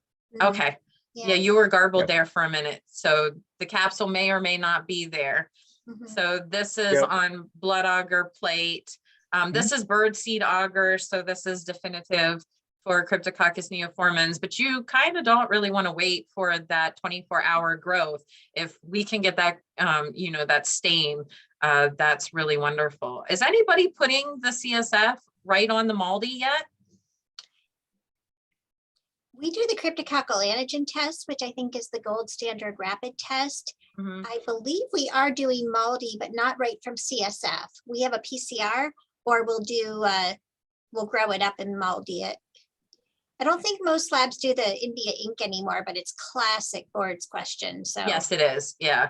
[SPEAKER 1] Okay.
[SPEAKER 3] Yeah.
[SPEAKER 1] Yeah, you were garbled
[SPEAKER 5] Yep.
[SPEAKER 1] there for a minute. So the capsule may or may not be there.
[SPEAKER 3] Mhm.
[SPEAKER 1] So this is
[SPEAKER 5] Yep.
[SPEAKER 1] on blood auger plate. This is bird seed auger. So this is definitive for Cryptococcus neoformans, but you kind of don't really want to wait for that 24-hour growth. If we can get that, that stain, that's really wonderful. Is anybody putting the CSF right on the moldy yet?
[SPEAKER 3] We do the cryptococcal antigen test, which I think is the gold standard rapid test.
[SPEAKER 1] Mhm.
[SPEAKER 3] I believe we are doing MALDI, but not right from CSF. We have a PCR, or we'll grow it up and MALDI it. I don't think most labs do the India ink anymore, but it's classic boards question. So
[SPEAKER 1] Yes, it is. Yeah.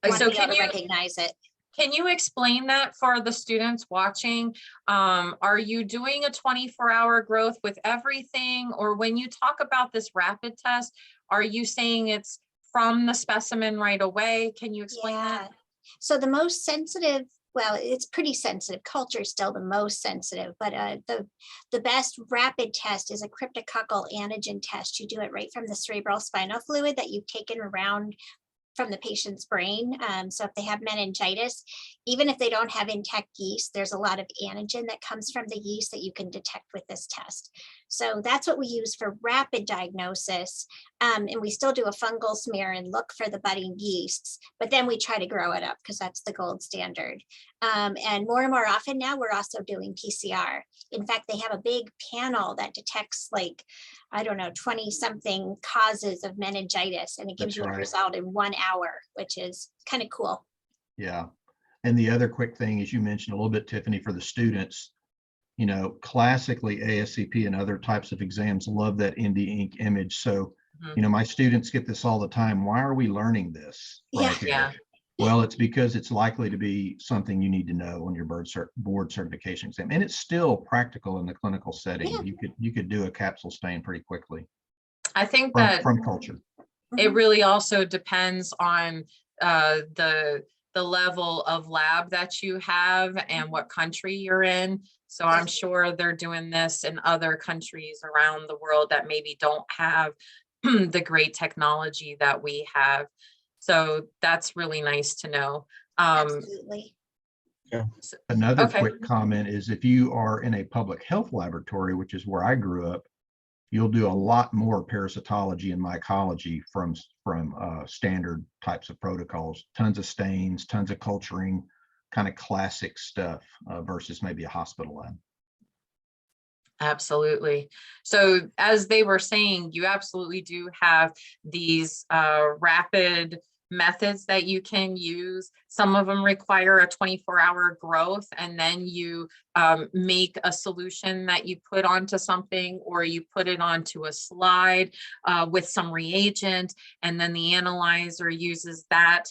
[SPEAKER 3] want
[SPEAKER 1] So
[SPEAKER 3] to be able
[SPEAKER 1] can
[SPEAKER 3] to
[SPEAKER 1] you
[SPEAKER 3] recognize it.
[SPEAKER 1] Can you explain that for the students watching? Are you doing a 24-hour growth with everything? Or when you talk about this rapid test, are you saying it's from the specimen right away? Can you explain that?
[SPEAKER 3] So the most sensitive, well, it's pretty sensitive. Culture is still the most sensitive, but the best rapid test is a cryptococcal antigen test. You do it right from the cerebral spinal fluid that you've taken around from the patient's brain. So if they have meningitis, even if they don't have intact yeast, there's a lot of antigen that comes from the yeast that you can detect with this test. So that's what we use for rapid diagnosis. And we still do a fungal smear and look for the budding yeasts, but then we try to grow it up because that's the gold standard. And more often now, we're also doing PCR. In fact, they have a big panel that detects 20 something causes of meningitis, and it gives
[SPEAKER 2] That's
[SPEAKER 3] you a
[SPEAKER 2] right.
[SPEAKER 3] result in 1 hour, which is kind of cool.
[SPEAKER 2] Yeah. And the other quick thing, as you mentioned a little bit, Tiffany, for the students, you know, classically ASCP and other types of exams love that Indie Ink image. So, you know, my students get this all the time. Why are we learning this right here?
[SPEAKER 1] Yeah.
[SPEAKER 2] Well, it's because it's likely to be something you need to know on your board certification exam. And it's still practical in the clinical setting.
[SPEAKER 3] Yeah.
[SPEAKER 2] You could do a capsule stain pretty quickly
[SPEAKER 1] I think that
[SPEAKER 2] from culture.
[SPEAKER 1] it really also depends on the level of lab that you have and what country you're in. So I'm sure they're doing this in other countries around the world that maybe don't have the great technology that we have. So that's really nice to know.
[SPEAKER 3] Absolutely.
[SPEAKER 2] Another
[SPEAKER 1] Okay.
[SPEAKER 2] quick comment is if you are in a public health laboratory, which is where I grew up, you'll do a lot more parasitology and mycology from standard types of protocols, tons of stains, tons of culturing, kind of classic stuff versus maybe a hospital lab.
[SPEAKER 1] Absolutely. So as they were saying, you absolutely do have these rapid methods that you can use. Some of them require a 24-hour growth, and then you make a solution that you put onto something, or you put it onto a slide with some reagent, and then the analyzer uses that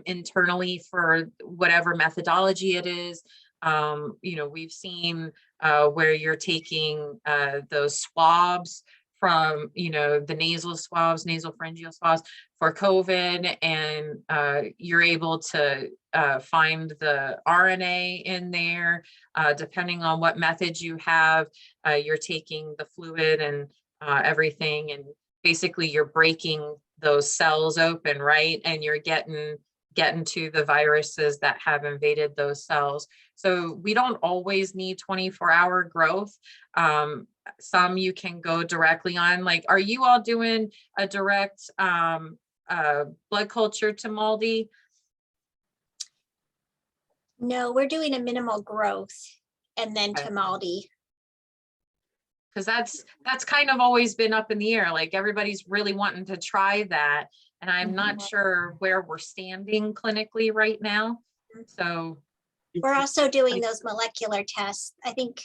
[SPEAKER 1] internally for whatever methodology it is. You know, we've seen where you're taking those swabs from, you know, the nasal swabs, nasopharyngeal swabs for COVID, and you're able to find the RNA in there. Depending on what method you have, you're taking the fluid and everything, and basically you're breaking those cells open, right? And you're getting to the viruses that have invaded those cells. So we don't always need 24-hour growth. Some you can go directly on. Like, are you all doing a direct blood culture to moldy?
[SPEAKER 3] No, we're doing a minimal growth and then to moldy.
[SPEAKER 1] Because that's kind of always been up in the air. Like, everybody's really wanting to try that. And I'm not sure where we're standing clinically right now. So
[SPEAKER 3] We're also doing those molecular tests. I think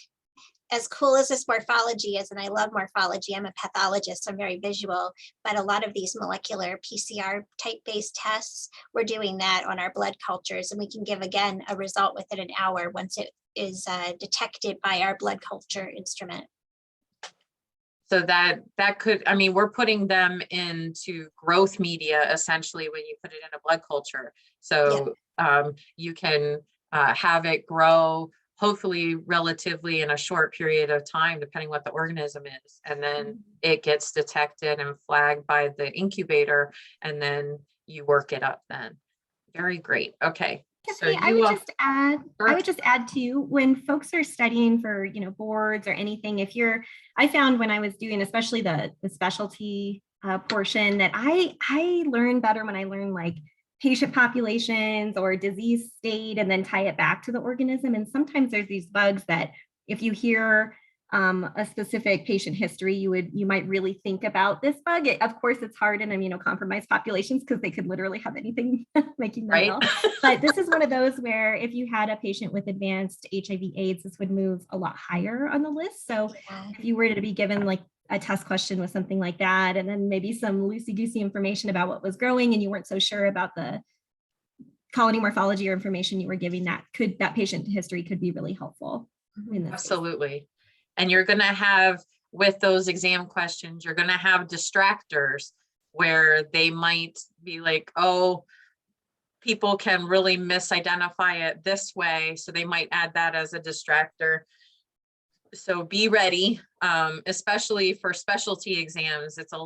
[SPEAKER 3] as cool as this morphology is, and I love morphology, I'm a pathologist, I'm very visual, but a lot of these molecular PCR type based tests, we're doing that on our blood cultures, and we can give again a result within an hour once it is detected by our blood culture instrument.
[SPEAKER 1] So that could, I mean, we're putting them into growth media essentially when you put it in a blood culture. So you can have it grow hopefully relatively in a short period of time, depending what the organism is. And then it gets detected and flagged by the incubator, and then you work it up then. Very great. Okay.
[SPEAKER 4] Tiffany, I would just add too, when folks are studying for, you know, boards or anything, I found when I was doing, especially the specialty portion, that I learn better when I learn like patient populations or disease state and then tie it back to the organism. And sometimes there's these bugs that if you hear a specific patient history, you might really think about this bug. Of course, it's hard in immunocompromised populations because they could literally have anything making them ill. But this is one of those where if you had a patient with advanced HIV/AIDS, this would move a lot higher on the list. So if you were to be given like a test question with something like that, and then maybe some loosey-goosey information about what was growing, and you weren't so sure about the colony morphology or information you were giving, that patient history could be really helpful.
[SPEAKER 1] Absolutely. And you're going to have, with those exam questions, you're going to have distractors where they might be like, oh, people can really misidentify it this way. So they might add that as a distractor. So be ready, especially for specialty exams. It's a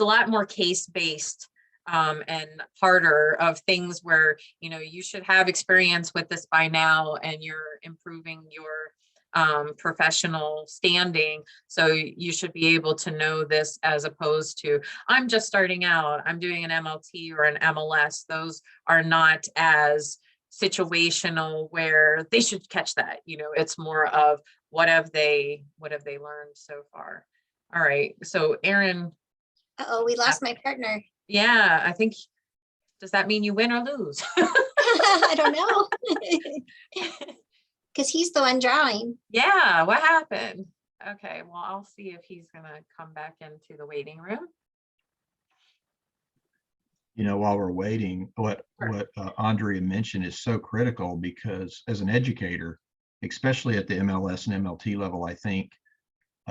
[SPEAKER 1] lot more case-based and harder of things where, you know, you should have experience with this by now, and you're improving your professional standing. So you should be able to know this, as opposed to, I'm just starting out, I'm doing an MLT or an MLS. Those are not as situational where they should catch that. You know, it's more of what have they learned so far. All right. So Erin.
[SPEAKER 3] Uh-oh, we lost my partner.
[SPEAKER 1] Yeah, I think, does that mean you win or lose?
[SPEAKER 3] I don't know. Because he's the one drawing.
[SPEAKER 1] Yeah, what happened? Okay, well, I'll see if he's gonna come back into the waiting room.
[SPEAKER 2] You know, while we're waiting, what Andrea mentioned is so critical, because as an educator, especially at the MLS and MLT level, I think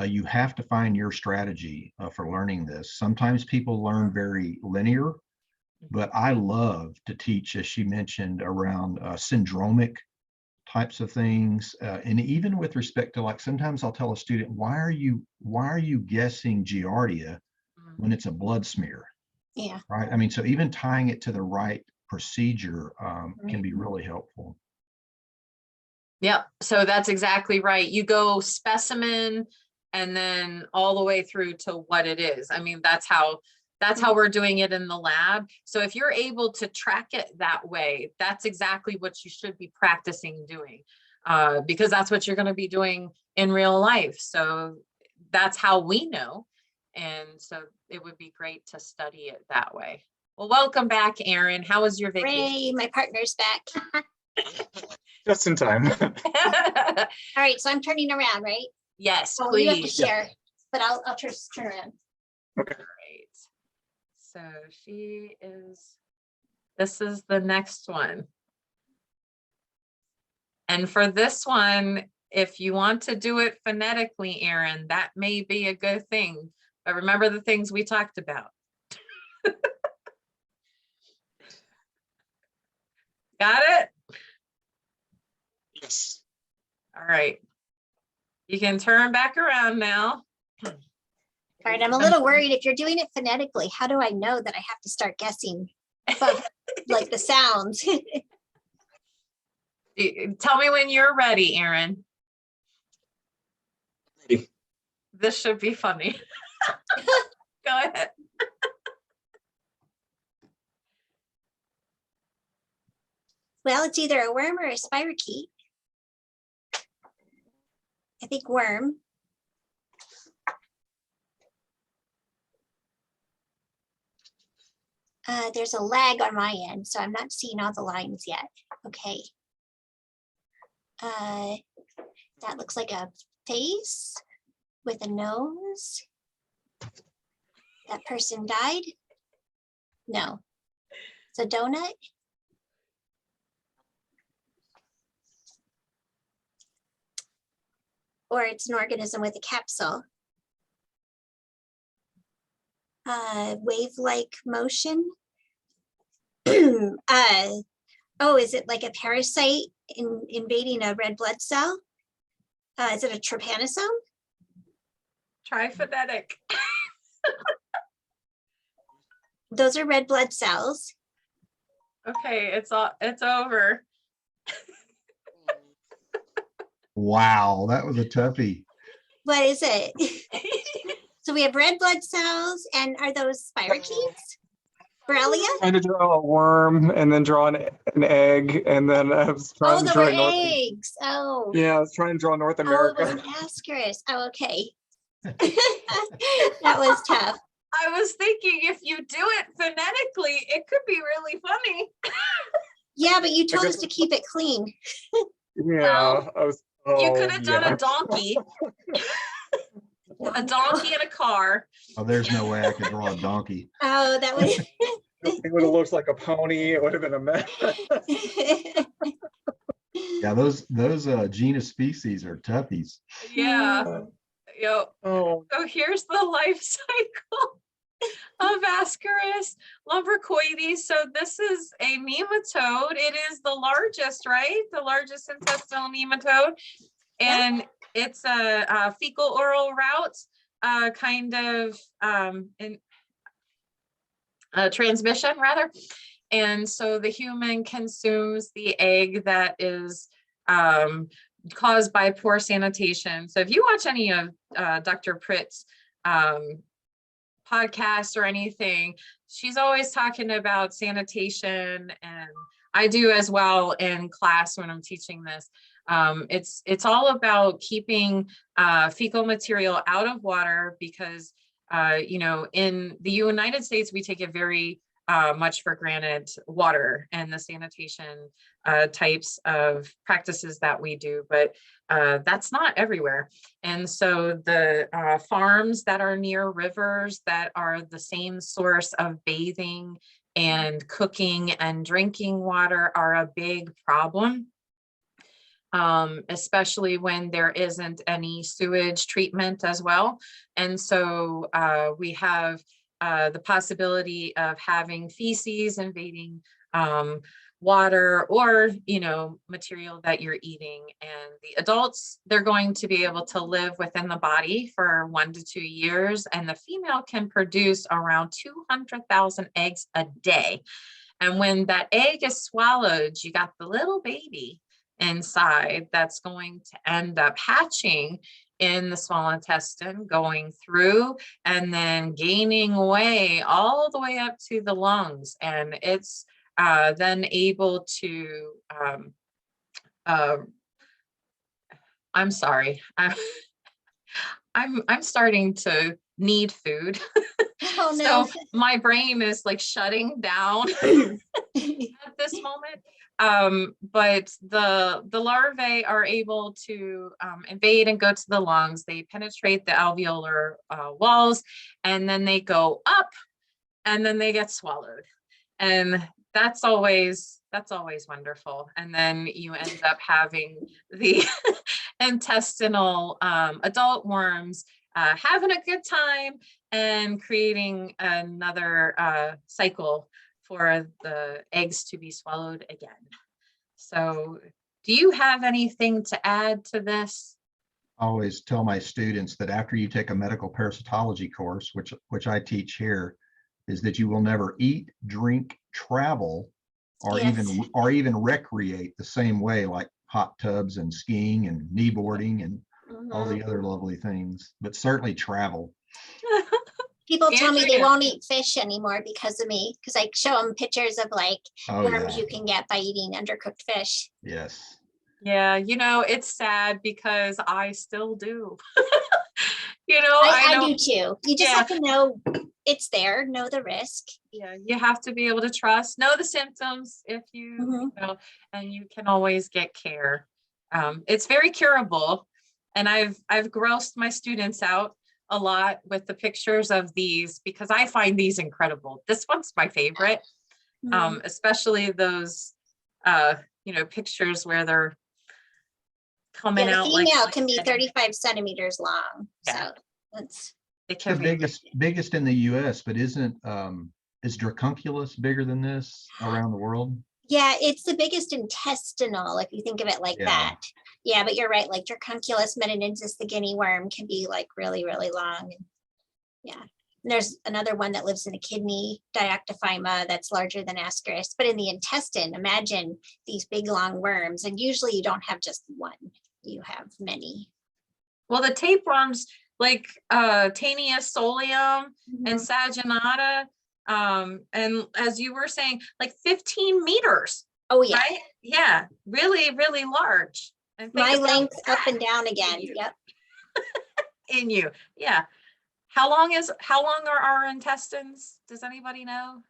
[SPEAKER 2] you have to find your strategy for learning this. Sometimes people learn very linear, but I love to teach, as she mentioned, around syndromic types of things. And even with respect to, like, sometimes I'll tell a student, why are you guessing Giardia when it's a blood smear?
[SPEAKER 3] Yeah.
[SPEAKER 2] Right. I mean, so even tying it to the right procedure can be really helpful.
[SPEAKER 1] Yep, so that's exactly right. You go specimen and then all the way through to what it is. I mean, that's how we're doing it in the lab. So if you're able to track it that way, that's exactly what you should be practicing doing, because that's what you're going to be doing in real life. So that's how we know. And so it would be great to study it that way. Well, welcome back, Erin. How was your vacation?
[SPEAKER 3] Ray, my partner's back.
[SPEAKER 5] Just in time.
[SPEAKER 3] All right, so I'm turning around, right?
[SPEAKER 1] Yes,
[SPEAKER 3] Oh, you have to
[SPEAKER 1] please.
[SPEAKER 3] share, but I'll turn around.
[SPEAKER 1] Great. So this is the next one. And for this one, if you want to do it phonetically, Erin, that may be a good thing. But remember the things we talked about. Got it?
[SPEAKER 5] Yes.
[SPEAKER 1] All right. You can turn back around now.
[SPEAKER 3] All right, I'm a little worried if you're doing it phonetically, how do I know that I have to start guessing like the sounds?
[SPEAKER 1] Tell me when you're ready, Erin.
[SPEAKER 5] Ready.
[SPEAKER 1] This should be funny. Go ahead.
[SPEAKER 3] Well, it's either a worm or a spirochete. I think worm. There's a lag on my end, so I'm not seeing all the lines yet. Okay. That looks like a face with a nose. That person died? No. It's a donut? Or it's an organism with a capsule. Wave-like motion. Oh, is it like a parasite invading a red blood cell? Is it a trypanosome?
[SPEAKER 1] Try phonetic.
[SPEAKER 3] Those are red blood cells.
[SPEAKER 1] Okay, it's over.
[SPEAKER 2] Wow, that was a toughie.
[SPEAKER 3] What is it? So we have red blood cells, and are those spirochetes? Borrelia?
[SPEAKER 5] Trying to draw a worm and then draw an egg, and then I was trying
[SPEAKER 3] Oh,
[SPEAKER 5] to
[SPEAKER 3] there
[SPEAKER 5] draw
[SPEAKER 3] were
[SPEAKER 5] North.
[SPEAKER 3] eggs. Oh.
[SPEAKER 5] Yeah, I was trying to draw North
[SPEAKER 3] Oh, it
[SPEAKER 5] America.
[SPEAKER 3] was an ascaris. Oh, okay. That was tough.
[SPEAKER 1] I was thinking if you do it phonetically, it could be really funny.
[SPEAKER 3] Yeah, but you told
[SPEAKER 5] guess-
[SPEAKER 3] us to keep it clean.
[SPEAKER 5] Yeah, I was.
[SPEAKER 1] You
[SPEAKER 5] Oh,
[SPEAKER 1] could have done
[SPEAKER 5] yeah.
[SPEAKER 1] a donkey. A donkey and a car.
[SPEAKER 2] Oh, there's no way I could draw a donkey.
[SPEAKER 3] Oh, that was.
[SPEAKER 5] It would have looked like a pony. It would have been a mess.
[SPEAKER 2] Yeah, those genus species are toughies.
[SPEAKER 1] Yeah. Yep.
[SPEAKER 5] Oh,
[SPEAKER 1] So here's the life cycle of Ascaris lumbricoides. So this is a nematode. It is the largest, right? The largest intestinal nematode. And it's a fecal oral route kind of transmission rather. And so the human consumes the egg that is caused by poor sanitation. So if you watch any of Dr. Pritt's podcasts or anything, she's always talking about sanitation, and I do as well in class when I'm teaching this. It's all about keeping fecal material out of water because, you know, in the United States, we take it very much for granted water and the sanitation types of practices that we do, but that's not everywhere. And so the farms that are near rivers that are the same source of bathing and cooking and drinking water are a big problem, especially when there isn't any sewage treatment as well. And so we have the possibility of having feces invading water or, material that you're eating. And the adults, they're going to be able to live within the body for 1 to 2 years. And the female can produce around 200,000 eggs a day. And when that egg is swallowed, you got the little baby inside that's going to end up hatching in the small intestine, going through and then gaining way all the way up to the lungs. And it's then able to, I'm sorry, I'm starting to need food.
[SPEAKER 3] Oh, no.
[SPEAKER 1] So my brain is like shutting down at this moment. But the larvae are able to invade and go to the lungs. They penetrate the alveolar walls, and then they go up, and then they get swallowed. And that's always wonderful. And then you end up having the intestinal adult worms having a good time and creating another cycle for the eggs to be swallowed again. So do you have anything to add to this?
[SPEAKER 2] I always tell my students that after you take a medical parasitology course, which I teach here, is that you will never eat, drink, travel, or
[SPEAKER 3] Yes.
[SPEAKER 2] even recreate the same way, like hot tubs and skiing and kneeboarding and all the other lovely things, but certainly travel.
[SPEAKER 3] People tell me they
[SPEAKER 1] Andrea.
[SPEAKER 3] won't eat fish anymore because of me, because I show them pictures of like
[SPEAKER 2] Oh,
[SPEAKER 3] worms
[SPEAKER 2] yeah.
[SPEAKER 3] you can get by eating undercooked fish.
[SPEAKER 2] Yes.
[SPEAKER 1] Yeah, it's sad because I still do.
[SPEAKER 3] I
[SPEAKER 1] know.
[SPEAKER 3] do too. You just
[SPEAKER 1] Yeah.
[SPEAKER 3] have to know it's there, know the risk.
[SPEAKER 1] Yeah, you have to be able to trust, know the symptoms if you know, and you can always get care. It's very curable. And I've grossed my students out a lot with the pictures of these because I find these incredible. This one's my favorite, especially those, pictures where they're coming
[SPEAKER 3] Yeah, the
[SPEAKER 1] out
[SPEAKER 3] female
[SPEAKER 1] like
[SPEAKER 3] can be
[SPEAKER 1] that.
[SPEAKER 3] 35 centimeters long.
[SPEAKER 1] Yeah.
[SPEAKER 3] So that's
[SPEAKER 1] It
[SPEAKER 2] The
[SPEAKER 1] can be
[SPEAKER 2] biggest in the US, but isn't is dracunculus bigger than this around the world?
[SPEAKER 3] yeah, it's the biggest intestinal if you think of it like
[SPEAKER 2] Yeah.
[SPEAKER 3] that. Yeah, but you're right, like Dracunculus meninensis, the guinea worm, can be like really, really long. And yeah. And there's another one that lives in a kidney, Diactophyma, that's larger than Ascaris. But in the intestine, imagine these big long worms. And usually you don't have just one, you have many.
[SPEAKER 1] Well, the tapeworms like Taenius solium and Saginata, and as you were saying, like 15 meters,
[SPEAKER 3] Oh yeah,
[SPEAKER 1] right? Yeah, really, really large. And think
[SPEAKER 3] my
[SPEAKER 1] about
[SPEAKER 3] length up
[SPEAKER 1] that
[SPEAKER 3] and down again.
[SPEAKER 1] you.
[SPEAKER 3] Yep.
[SPEAKER 1] in you. Yeah. How long are our intestines? Does anybody know?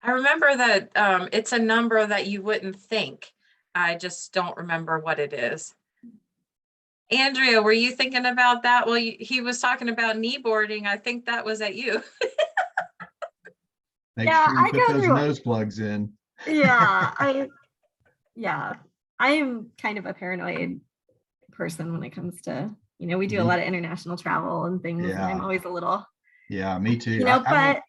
[SPEAKER 1] I remember that it's a number that you wouldn't think. I just don't remember what it is. Andrea, were you thinking about that? Well, he was talking about kneeboarding. I think that was at you.
[SPEAKER 2] Make
[SPEAKER 4] Yeah,
[SPEAKER 2] sure you
[SPEAKER 4] I
[SPEAKER 2] put
[SPEAKER 4] go
[SPEAKER 2] those
[SPEAKER 4] through-
[SPEAKER 2] nose plugs in.
[SPEAKER 4] Yeah, I am kind of a paranoid person when it comes to, we do a lot of international travel and things. And I'm
[SPEAKER 2] Yeah.
[SPEAKER 4] always a little,
[SPEAKER 2] Yeah, me too.
[SPEAKER 4] but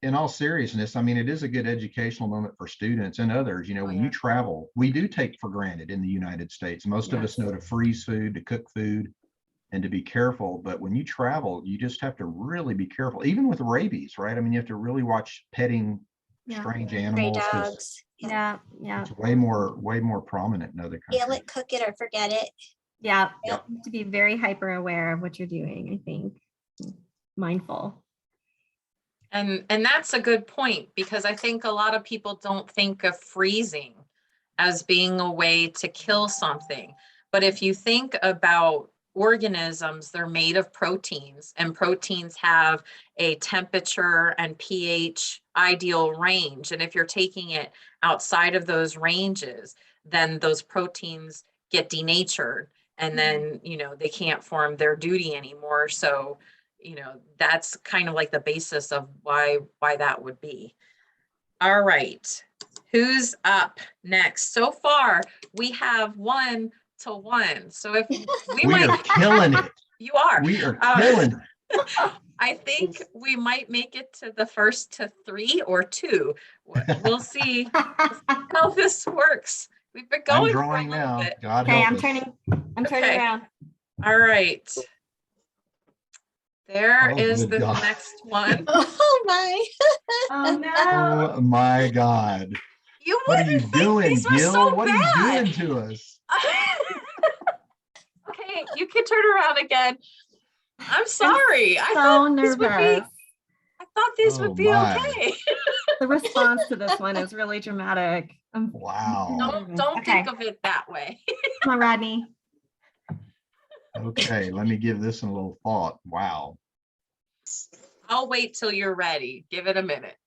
[SPEAKER 2] In all seriousness, it is a good educational moment for students and others. When you travel, we do take for granted in the United States. Most of us know to freeze food, to cook food, and to be careful. But when you travel, you just have to really be careful, even with rabies, right? You have to really watch petting strange
[SPEAKER 3] Stray
[SPEAKER 2] animals. 'Cause
[SPEAKER 3] dogs. Yeah.
[SPEAKER 4] yeah,
[SPEAKER 2] it's way more prominent in other
[SPEAKER 3] Feel
[SPEAKER 2] countries.
[SPEAKER 3] it, cook it, or forget it.
[SPEAKER 4] yeah.
[SPEAKER 2] Yep.
[SPEAKER 4] To be very hyper aware of what you're doing, I think, mindful.
[SPEAKER 1] And that's a good point, because I think a lot of people don't think of freezing as being a way to kill something. But if you think about organisms, they're made of proteins, and proteins have a temperature and pH ideal range. And if you're taking it outside of those ranges, then those proteins get denatured, and then, you know, they can't form their duty anymore. So, you know, that's kind of like the basis of why that would be. All right, who's up next? So far, we have 1-1. So if we
[SPEAKER 2] We
[SPEAKER 1] might,
[SPEAKER 2] are killing it.
[SPEAKER 1] you are.
[SPEAKER 2] We are killing it.
[SPEAKER 1] I think we might make it to the first to 3 or 2. We'll see how this works. We've been
[SPEAKER 2] I'm
[SPEAKER 1] going for a
[SPEAKER 2] drawing
[SPEAKER 1] little
[SPEAKER 2] now.
[SPEAKER 1] bit.
[SPEAKER 2] God
[SPEAKER 4] Okay,
[SPEAKER 2] help
[SPEAKER 4] I'm
[SPEAKER 2] us.
[SPEAKER 4] turning
[SPEAKER 1] Okay.
[SPEAKER 4] around.
[SPEAKER 1] All right. There
[SPEAKER 2] Oh,
[SPEAKER 1] is
[SPEAKER 2] good
[SPEAKER 1] the
[SPEAKER 2] God.
[SPEAKER 1] next one.
[SPEAKER 3] Oh my.
[SPEAKER 4] Oh no.
[SPEAKER 2] Oh my God.
[SPEAKER 1] You
[SPEAKER 2] What are you
[SPEAKER 1] wouldn't think
[SPEAKER 2] doing,
[SPEAKER 1] these were
[SPEAKER 2] Gil?
[SPEAKER 1] so
[SPEAKER 2] What are
[SPEAKER 1] bad.
[SPEAKER 2] you doing to us?
[SPEAKER 1] Okay, you can turn around again. I'm sorry. I
[SPEAKER 4] So
[SPEAKER 1] thought these would be.
[SPEAKER 4] nervous.
[SPEAKER 1] I thought these
[SPEAKER 2] Oh,
[SPEAKER 1] would be
[SPEAKER 2] my.
[SPEAKER 1] okay.
[SPEAKER 4] The response to this one is really dramatic.
[SPEAKER 2] Wow.
[SPEAKER 1] Don't
[SPEAKER 4] Okay.
[SPEAKER 1] think of it that way.
[SPEAKER 4] Come on, Rodney.
[SPEAKER 2] Okay, let me give this a little thought. Wow.
[SPEAKER 1] I'll wait till you're ready. Give it a minute.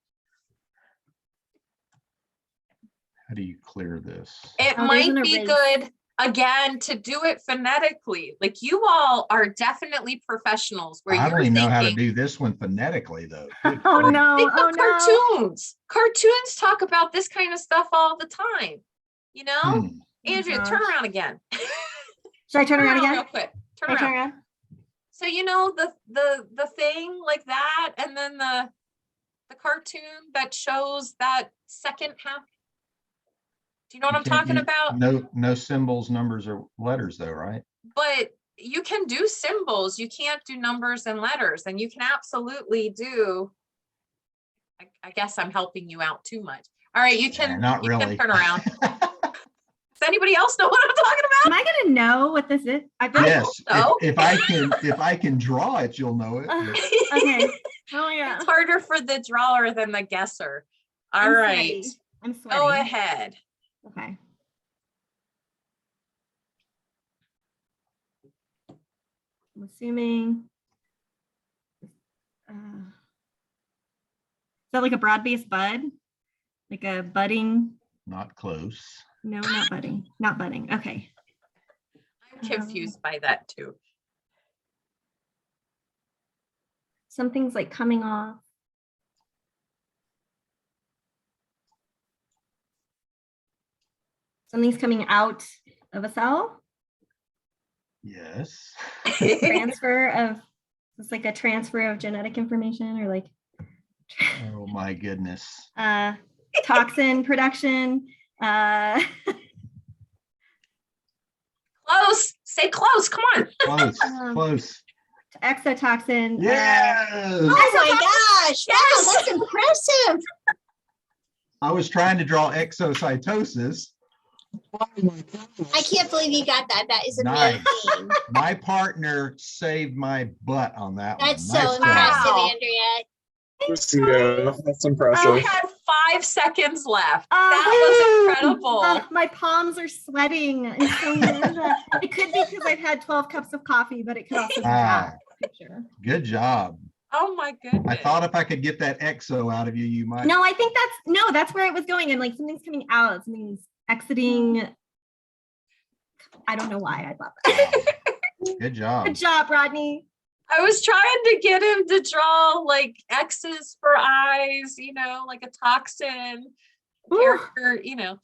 [SPEAKER 2] How do you clear this?
[SPEAKER 1] It
[SPEAKER 4] Oh, there's
[SPEAKER 1] might
[SPEAKER 4] an
[SPEAKER 1] be
[SPEAKER 4] erase.
[SPEAKER 1] good, again, to do it phonetically. Like, you all are definitely professionals where
[SPEAKER 2] I
[SPEAKER 1] you're
[SPEAKER 2] don't even know how to
[SPEAKER 1] thinking,
[SPEAKER 2] do this one phonetically, though. Good
[SPEAKER 4] Oh
[SPEAKER 2] grief.
[SPEAKER 4] no.
[SPEAKER 1] think
[SPEAKER 4] Oh
[SPEAKER 1] of
[SPEAKER 4] no.
[SPEAKER 1] cartoons. Cartoons talk about this kind of stuff all the time. You know?
[SPEAKER 2] Hmm.
[SPEAKER 1] Andrea,
[SPEAKER 4] gosh.
[SPEAKER 1] turn around again.
[SPEAKER 4] Should I turn around
[SPEAKER 1] real
[SPEAKER 4] again?
[SPEAKER 1] quick.
[SPEAKER 4] Should
[SPEAKER 1] Turn
[SPEAKER 4] I turn
[SPEAKER 1] around.
[SPEAKER 4] around?
[SPEAKER 1] So, you know, the thing like that, and then the cartoon that shows that second half. Do you know what
[SPEAKER 2] You
[SPEAKER 1] I'm
[SPEAKER 2] can't
[SPEAKER 1] talking
[SPEAKER 2] use-
[SPEAKER 1] about?
[SPEAKER 2] No symbols, numbers, or letters, though, right?
[SPEAKER 1] But you can do symbols. You can't do numbers and letters, and you can absolutely do. I guess I'm helping you out too much. All right, you can.
[SPEAKER 2] Not
[SPEAKER 1] you can
[SPEAKER 2] really.
[SPEAKER 1] turn around. Does anybody else know what I'm talking about?
[SPEAKER 4] Am I gonna know what this is? I bet.
[SPEAKER 2] Yes,
[SPEAKER 1] so.
[SPEAKER 2] if I can draw it, you'll know it. but-
[SPEAKER 4] Okay. Oh yeah.
[SPEAKER 1] It's harder for the drawer than the guesser. All
[SPEAKER 4] I'm
[SPEAKER 1] right,
[SPEAKER 4] sweaty. I'm sweaty.
[SPEAKER 1] go ahead.
[SPEAKER 4] Okay. I'm assuming. Is that like a broad-based bud? Like a budding?
[SPEAKER 2] Not close.
[SPEAKER 4] No, not budding. Not budding. Okay.
[SPEAKER 1] I'm confused by that too.
[SPEAKER 4] Something's like coming off. Something's coming out of a cell.
[SPEAKER 2] Yes.
[SPEAKER 4] Transfer of, it's like a transfer of genetic information, or like
[SPEAKER 2] Oh my goodness.
[SPEAKER 4] toxin production.
[SPEAKER 1] Close. Say close. Come on.
[SPEAKER 2] Close.
[SPEAKER 4] Um,
[SPEAKER 2] Close.
[SPEAKER 4] Exotoxin.
[SPEAKER 2] Yes.
[SPEAKER 3] Oh my gosh. Wow,
[SPEAKER 1] Yes.
[SPEAKER 3] that's impressive.
[SPEAKER 2] I was trying to draw exocytosis.
[SPEAKER 3] I can't believe you got that. That is
[SPEAKER 2] Nice.
[SPEAKER 3] amazing.
[SPEAKER 2] My partner saved my butt on that
[SPEAKER 3] That's
[SPEAKER 2] one.
[SPEAKER 3] so
[SPEAKER 2] Nice
[SPEAKER 3] impressive,
[SPEAKER 2] job.
[SPEAKER 1] Wow.
[SPEAKER 3] Andrea.
[SPEAKER 5] Yeah, that's
[SPEAKER 1] You
[SPEAKER 5] impressive.
[SPEAKER 1] had 5 seconds left.
[SPEAKER 4] Oh,
[SPEAKER 1] That was incredible.
[SPEAKER 4] My palms are sweating. I'm so nervous. It could be because I've had 12 cups of coffee, but it could also be
[SPEAKER 2] Wow.
[SPEAKER 4] that picture.
[SPEAKER 2] Good job.
[SPEAKER 1] Oh my goodness.
[SPEAKER 2] I thought if I could get that exo out of you, you might.
[SPEAKER 4] No, I think that's where it was going. And like something's coming out, something's exiting. I don't know why I thought that.
[SPEAKER 2] Wow. Good job.
[SPEAKER 4] Good job, Rodney.
[SPEAKER 1] I was trying to get him to draw like X's for eyes, you know, like a toxin
[SPEAKER 4] Ooh,
[SPEAKER 1] character, you know.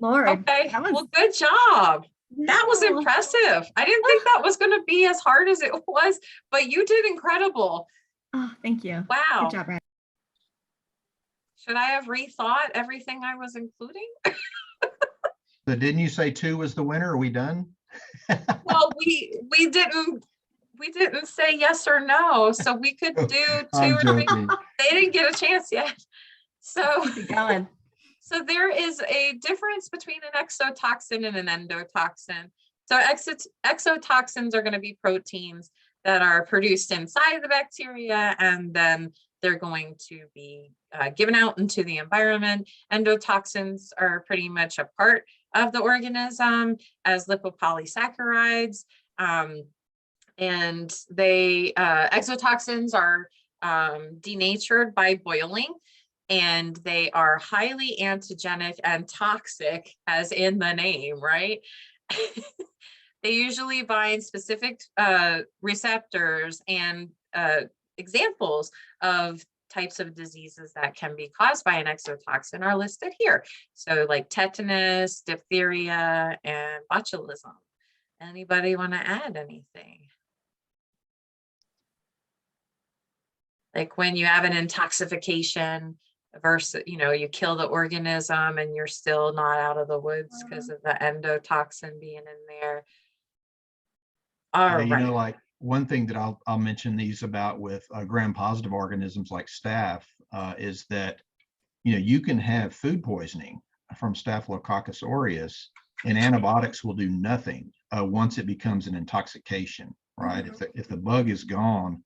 [SPEAKER 4] Lord.
[SPEAKER 1] Okay.
[SPEAKER 4] that was-
[SPEAKER 1] Well, good job. That was
[SPEAKER 4] Cool.
[SPEAKER 1] impressive. I didn't think that was going to be as hard as it was, but you did incredible.
[SPEAKER 4] Oh, thank you.
[SPEAKER 1] Wow.
[SPEAKER 4] Good job, Rodney.
[SPEAKER 1] Should I have rethought everything I was including?
[SPEAKER 2] So didn't you say 2 was the winner? Are we done?
[SPEAKER 1] Well, we didn't say yes or no, so we could do 2
[SPEAKER 2] I'm
[SPEAKER 1] or 3.
[SPEAKER 2] joking.
[SPEAKER 1] They didn't get a chance yet. So,
[SPEAKER 4] Keep going.
[SPEAKER 1] so there is a difference between an exotoxin and an endotoxin. So exotoxins are going to be proteins that are produced inside of the bacteria, and then they're going to be given out into the environment. Endotoxins are pretty much a part of the organism as lipopolysaccharides. And they, exotoxins are denatured by boiling, and they are highly antigenic and toxic, as in the name, right? They usually bind specific receptors, and examples of types of diseases that can be caused by an exotoxin are listed here. So like tetanus, diphtheria, and botulism. Anybody want to add anything? Like when you have an intoxication versus, you kill the organism and you're still not out of the woods because of the endotoxin being in there. All
[SPEAKER 2] Yeah,
[SPEAKER 1] right.
[SPEAKER 2] like one thing that I'll mention these about with gram-positive organisms like staph is that, you can have food poisoning from Staphylococcus aureus, and antibiotics will do nothing once it becomes an intoxication, right? If the bug is gone,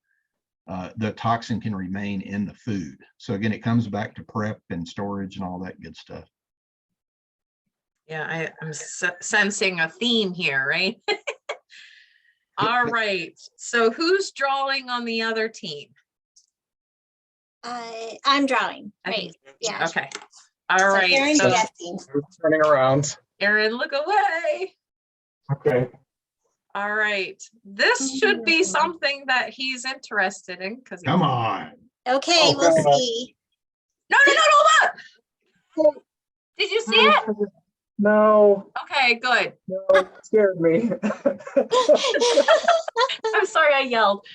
[SPEAKER 2] the toxin can remain in the food. So again, it comes back to prep and storage and all that good stuff.
[SPEAKER 1] Yeah, I'm sensing a theme here, right? All right. So who's drawing on the other team?
[SPEAKER 3] I'm drawing, right? Yeah.
[SPEAKER 1] Okay. All
[SPEAKER 3] So
[SPEAKER 1] right.
[SPEAKER 3] Aaron's
[SPEAKER 1] So
[SPEAKER 3] guessing.
[SPEAKER 5] I'm turning around.
[SPEAKER 1] Aaron, look away.
[SPEAKER 5] Okay.
[SPEAKER 1] All right. This should be something that he's interested in because
[SPEAKER 2] Come on.
[SPEAKER 3] Okay,
[SPEAKER 5] Oh,
[SPEAKER 3] we'll
[SPEAKER 5] God.
[SPEAKER 3] see.
[SPEAKER 1] No, hold up. Did you see it?
[SPEAKER 5] No,
[SPEAKER 1] Okay, good.
[SPEAKER 5] no, it scared me.
[SPEAKER 1] I'm sorry I yelled.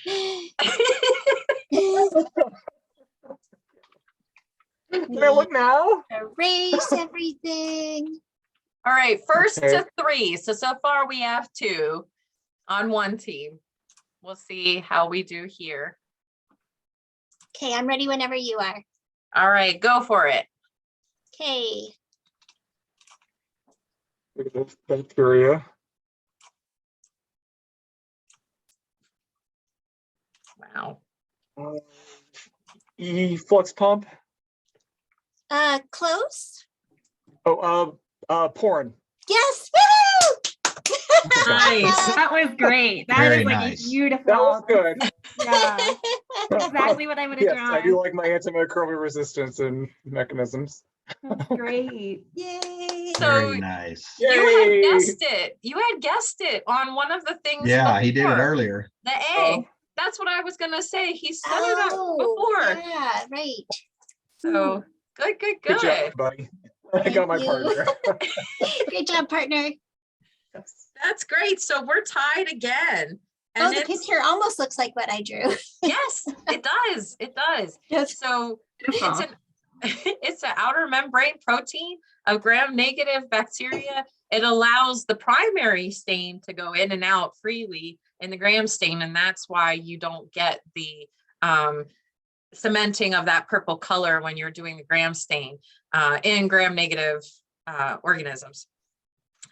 [SPEAKER 5] Can I look now?
[SPEAKER 3] Erase everything.
[SPEAKER 1] All right, first
[SPEAKER 5] Okay.
[SPEAKER 1] to 3. So far we have 2 on one team. We'll see how we do here.
[SPEAKER 3] Okay, I'm ready whenever you are.
[SPEAKER 1] All right, go for it.
[SPEAKER 3] Okay.
[SPEAKER 5] Look at this bacteria.
[SPEAKER 1] Wow.
[SPEAKER 5] Efflux pump.
[SPEAKER 3] Close.
[SPEAKER 5] Oh, porn.
[SPEAKER 3] Yes. Woo!
[SPEAKER 1] Nice.
[SPEAKER 4] That was great. That
[SPEAKER 2] Very
[SPEAKER 4] is like
[SPEAKER 2] nice.
[SPEAKER 4] beautiful.
[SPEAKER 5] That was good.
[SPEAKER 4] Yeah, exactly what I would have
[SPEAKER 5] Yes, I do
[SPEAKER 4] drawn.
[SPEAKER 5] like my antimicrobial resistance and mechanisms.
[SPEAKER 4] That's great.
[SPEAKER 3] Yay.
[SPEAKER 1] So
[SPEAKER 2] Very nice.
[SPEAKER 1] you
[SPEAKER 5] Yay!
[SPEAKER 1] had guessed it. You had guessed it on one of the things.
[SPEAKER 2] Yeah, he did it
[SPEAKER 1] before.
[SPEAKER 2] earlier.
[SPEAKER 1] The egg. That's what I was gonna say. He said it up before.
[SPEAKER 3] Yeah, right.
[SPEAKER 1] So good, good,
[SPEAKER 5] Good
[SPEAKER 1] good.
[SPEAKER 5] job, buddy. I
[SPEAKER 3] Thank
[SPEAKER 5] got my
[SPEAKER 3] you.
[SPEAKER 5] partner.
[SPEAKER 3] Great job, partner.
[SPEAKER 1] That's great. So we're tied again.
[SPEAKER 3] Oh,
[SPEAKER 1] And
[SPEAKER 3] the
[SPEAKER 1] it's-
[SPEAKER 3] picture almost looks like what I drew.
[SPEAKER 1] Yes, it does. It does.
[SPEAKER 3] Yes.
[SPEAKER 1] So it's
[SPEAKER 4] Beautiful.
[SPEAKER 1] an it's an outer membrane protein of gram-negative bacteria. It allows the primary stain to go in and out freely in the gram stain, and that's why you don't get the cementing of that purple color when you're doing the gram stain in gram-negative organisms.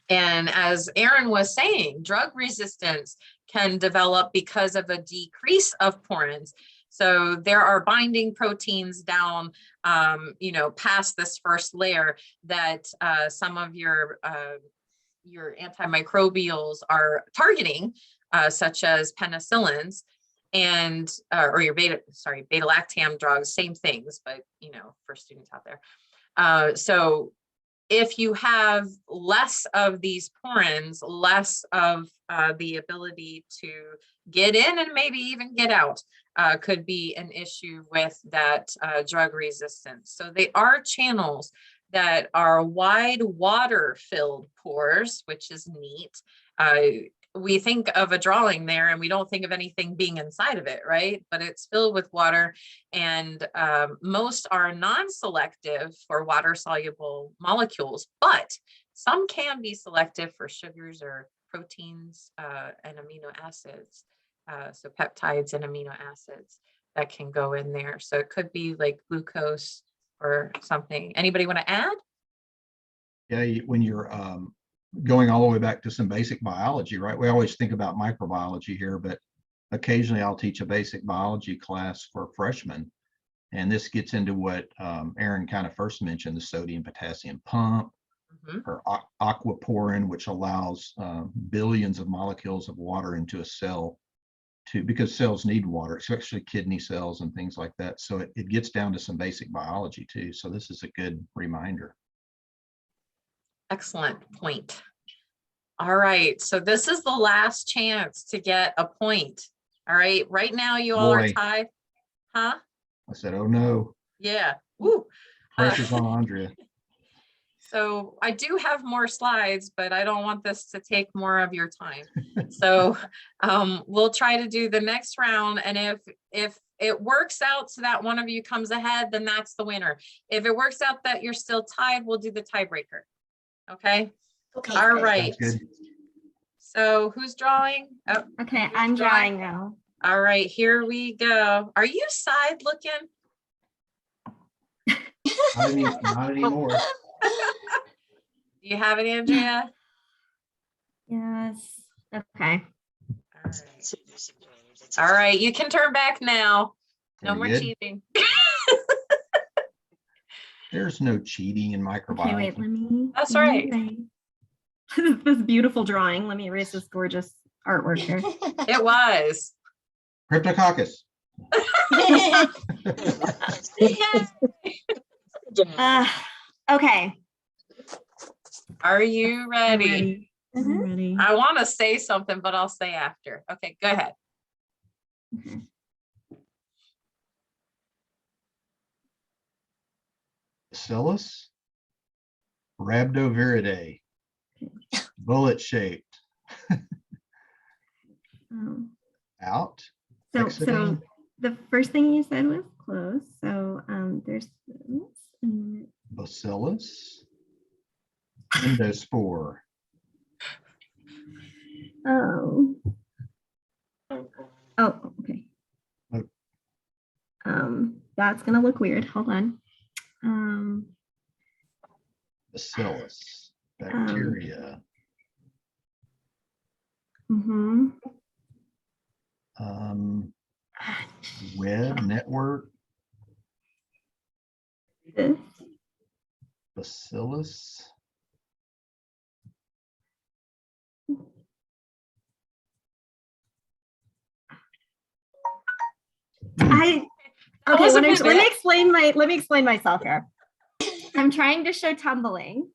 [SPEAKER 1] And as Aaron was saying, drug resistance can develop because of a decrease of porins. So there are binding proteins down, past this first layer that some of your antimicrobials are targeting, such as penicillins and or your beta-lactam drugs, same things, but for students out there. So if you have less of these porins, less of the ability to get in and maybe even get out, could be an issue with that drug resistance. So they are channels that are wide water-filled pores, which is neat. We think of a drawing there and we don't think of anything being inside of it, right? But it's filled with water, and most are non-selective for water-soluble molecules, but some can be selective for sugars or proteins and amino acids. So peptides and amino acids that can go in there. So it could be like glucose or something. Anybody want to add?
[SPEAKER 2] Yeah, when you're going all the way back to some basic biology, right? We always think about microbiology here, but occasionally I'll teach a basic biology class for freshmen. And this gets into what Aaron kind of first mentioned, the sodium potassium pump, or aquaporin, which allows billions of molecules of water into a cell because cells need water, especially kidney cells and things like that. So it gets down to some basic biology too. So this is a good reminder.
[SPEAKER 1] Excellent point. All right, so this is the last chance to get a point. All right, right now you all are
[SPEAKER 2] Boy.
[SPEAKER 1] tied. Huh?
[SPEAKER 2] I said, oh no,
[SPEAKER 1] Yeah. Woo.
[SPEAKER 2] pressure's on Andrea.
[SPEAKER 1] So I do have more slides, but I don't want this to take more of your time. So we'll try to do the next round. And if it works out so that one of you comes ahead, then that's the winner. If it works out that you're still tied, we'll do the tiebreaker. Okay.
[SPEAKER 3] Okay.
[SPEAKER 1] All
[SPEAKER 3] great.
[SPEAKER 1] right.
[SPEAKER 2] Good.
[SPEAKER 1] So who's drawing? Oh,
[SPEAKER 4] Okay, I'm drawing now.
[SPEAKER 1] all right, here we go. Are you side looking?
[SPEAKER 2] Not anymore.
[SPEAKER 1] Do you have it, Andrea?
[SPEAKER 4] Yes. Okay.
[SPEAKER 1] All right. All right, you can turn back now. No
[SPEAKER 2] Very
[SPEAKER 1] more
[SPEAKER 2] good.
[SPEAKER 1] cheating.
[SPEAKER 2] There's no cheating in
[SPEAKER 4] Okay,
[SPEAKER 2] microbiology.
[SPEAKER 4] wait, let me.
[SPEAKER 1] That's
[SPEAKER 4] let me
[SPEAKER 1] right.
[SPEAKER 4] erase this beautiful drawing. Let me erase this gorgeous artwork here.
[SPEAKER 1] It was.
[SPEAKER 2] Cryptococcus.
[SPEAKER 4] Okay.
[SPEAKER 1] Are you
[SPEAKER 4] I'm
[SPEAKER 1] ready?
[SPEAKER 4] ready. I'm ready.
[SPEAKER 1] I want to say something, but I'll say after. Okay, go ahead.
[SPEAKER 4] Okay.
[SPEAKER 2] Bacillus rhabdoviridae. Bullet shaped. Out.
[SPEAKER 4] So
[SPEAKER 2] Hexagon.
[SPEAKER 4] the first thing you said was close. So there's this and
[SPEAKER 2] Bacillus endospore.
[SPEAKER 4] oh. Oh, okay.
[SPEAKER 2] Oh.
[SPEAKER 4] That's gonna look weird. Hold on.
[SPEAKER 2] Bacillus bacteria.
[SPEAKER 4] Mm-hmm.
[SPEAKER 2] Web network.
[SPEAKER 4] This.
[SPEAKER 2] Bacillus.
[SPEAKER 4] Okay,
[SPEAKER 1] was a
[SPEAKER 4] let me
[SPEAKER 1] bit.
[SPEAKER 4] explain myself here. I'm trying to show tumbling,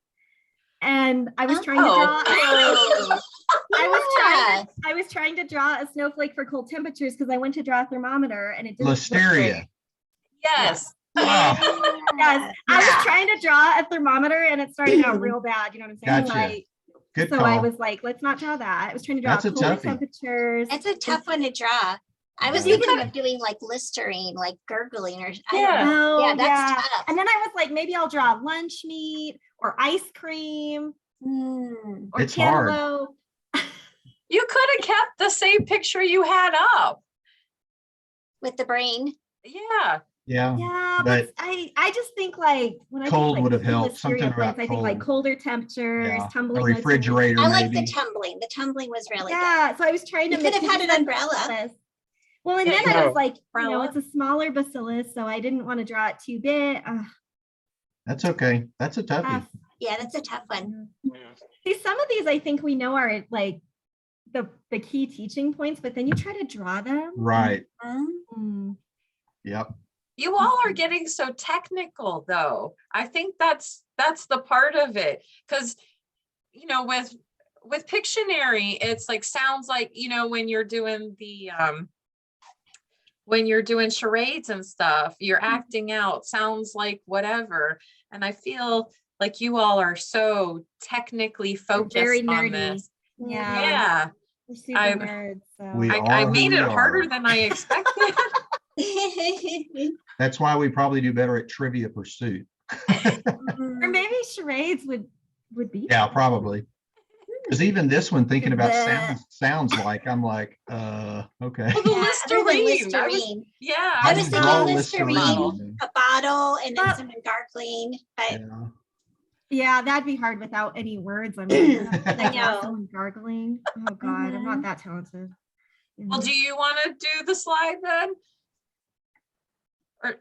[SPEAKER 4] and I was trying to draw. I was trying to draw a snowflake for cold temperatures because I went to draw a thermometer and it didn't.
[SPEAKER 2] Listeria.
[SPEAKER 1] Yes.
[SPEAKER 2] Wow.
[SPEAKER 4] Yes, I was trying to draw a thermometer and it started out real bad. You know what I'm saying?
[SPEAKER 2] Gotcha.
[SPEAKER 4] Like,
[SPEAKER 2] Good
[SPEAKER 4] so
[SPEAKER 2] call.
[SPEAKER 4] I was like, let's not draw that. I was trying to draw
[SPEAKER 2] That's a
[SPEAKER 4] colder
[SPEAKER 2] toughie.
[SPEAKER 4] temperatures.
[SPEAKER 3] It's a tough one to draw. I was
[SPEAKER 2] Yeah.
[SPEAKER 3] thinking of doing like Listerine, like gurgling or I
[SPEAKER 1] Yeah.
[SPEAKER 3] don't know.
[SPEAKER 4] Oh,
[SPEAKER 3] Yeah, that's tough.
[SPEAKER 4] And then I was like, maybe I'll draw lunch meat or ice cream or
[SPEAKER 2] It's hard.
[SPEAKER 4] cantaloupe.
[SPEAKER 1] You could have kept the same picture you had up.
[SPEAKER 3] With the brain.
[SPEAKER 1] Yeah.
[SPEAKER 2] Yeah.
[SPEAKER 4] Yeah,
[SPEAKER 2] But
[SPEAKER 4] but I just think like when I
[SPEAKER 2] cold
[SPEAKER 4] think
[SPEAKER 2] would have
[SPEAKER 4] like
[SPEAKER 2] helped, something
[SPEAKER 4] listeria
[SPEAKER 2] about
[SPEAKER 4] points, I think like
[SPEAKER 2] cold.
[SPEAKER 4] colder temperatures,
[SPEAKER 2] Yeah.
[SPEAKER 4] tumbling.
[SPEAKER 2] A
[SPEAKER 4] those
[SPEAKER 2] refrigerator
[SPEAKER 3] I like
[SPEAKER 2] maybe.
[SPEAKER 3] the tumbling. The tumbling was really good.
[SPEAKER 4] Yeah, so I was trying to
[SPEAKER 3] You could have
[SPEAKER 4] make
[SPEAKER 3] had an umbrella.
[SPEAKER 4] Well, and
[SPEAKER 1] Yeah,
[SPEAKER 4] then
[SPEAKER 1] you
[SPEAKER 4] I
[SPEAKER 5] could
[SPEAKER 4] was like, you know,
[SPEAKER 1] umbrella.
[SPEAKER 4] it's a smaller bacillus, so I didn't want to draw it too big.
[SPEAKER 2] That's okay. That's a toughie.
[SPEAKER 4] Tough.
[SPEAKER 3] Yeah, that's a tough one.
[SPEAKER 4] See, some of these I think we know are like the key teaching points, but then you try to draw them.
[SPEAKER 2] Right.
[SPEAKER 4] Mm.
[SPEAKER 2] Yep.
[SPEAKER 1] You all are getting so technical though. I think that's the part of it. Because, you know, with Pictionary, it's like sounds like, you know, when you're doing the when you're doing charades and stuff, you're acting out, sounds like whatever. And I feel like you all are so technically focused
[SPEAKER 4] very
[SPEAKER 1] on
[SPEAKER 4] nerdy.
[SPEAKER 1] this.
[SPEAKER 4] Yeah.
[SPEAKER 1] Yeah.
[SPEAKER 4] We're super
[SPEAKER 1] I'm-
[SPEAKER 4] nerds. So.
[SPEAKER 2] We
[SPEAKER 1] I
[SPEAKER 2] are who
[SPEAKER 1] made
[SPEAKER 2] we
[SPEAKER 1] it harder
[SPEAKER 2] are.
[SPEAKER 1] than I expected.
[SPEAKER 2] That's why we probably do better at Trivia Pursuit.
[SPEAKER 4] Or maybe charades would be.
[SPEAKER 2] Yeah, probably. Because even this one, thinking about
[SPEAKER 4] Bleh.
[SPEAKER 2] sounds like, I'm like, okay.
[SPEAKER 1] Well, the
[SPEAKER 3] Yeah, other than
[SPEAKER 1] Listerine.
[SPEAKER 3] Listerine.
[SPEAKER 1] Yeah.
[SPEAKER 3] I was
[SPEAKER 2] can
[SPEAKER 3] thinking
[SPEAKER 2] draw
[SPEAKER 3] Listerine, a bottle, and then someone gargling. But
[SPEAKER 2] Yeah.
[SPEAKER 4] Yeah, that'd be hard without any words. I'm like,
[SPEAKER 3] I know.
[SPEAKER 4] someone gargling. Oh God, I'm not that talented.
[SPEAKER 1] Well, do you want to do the slide then?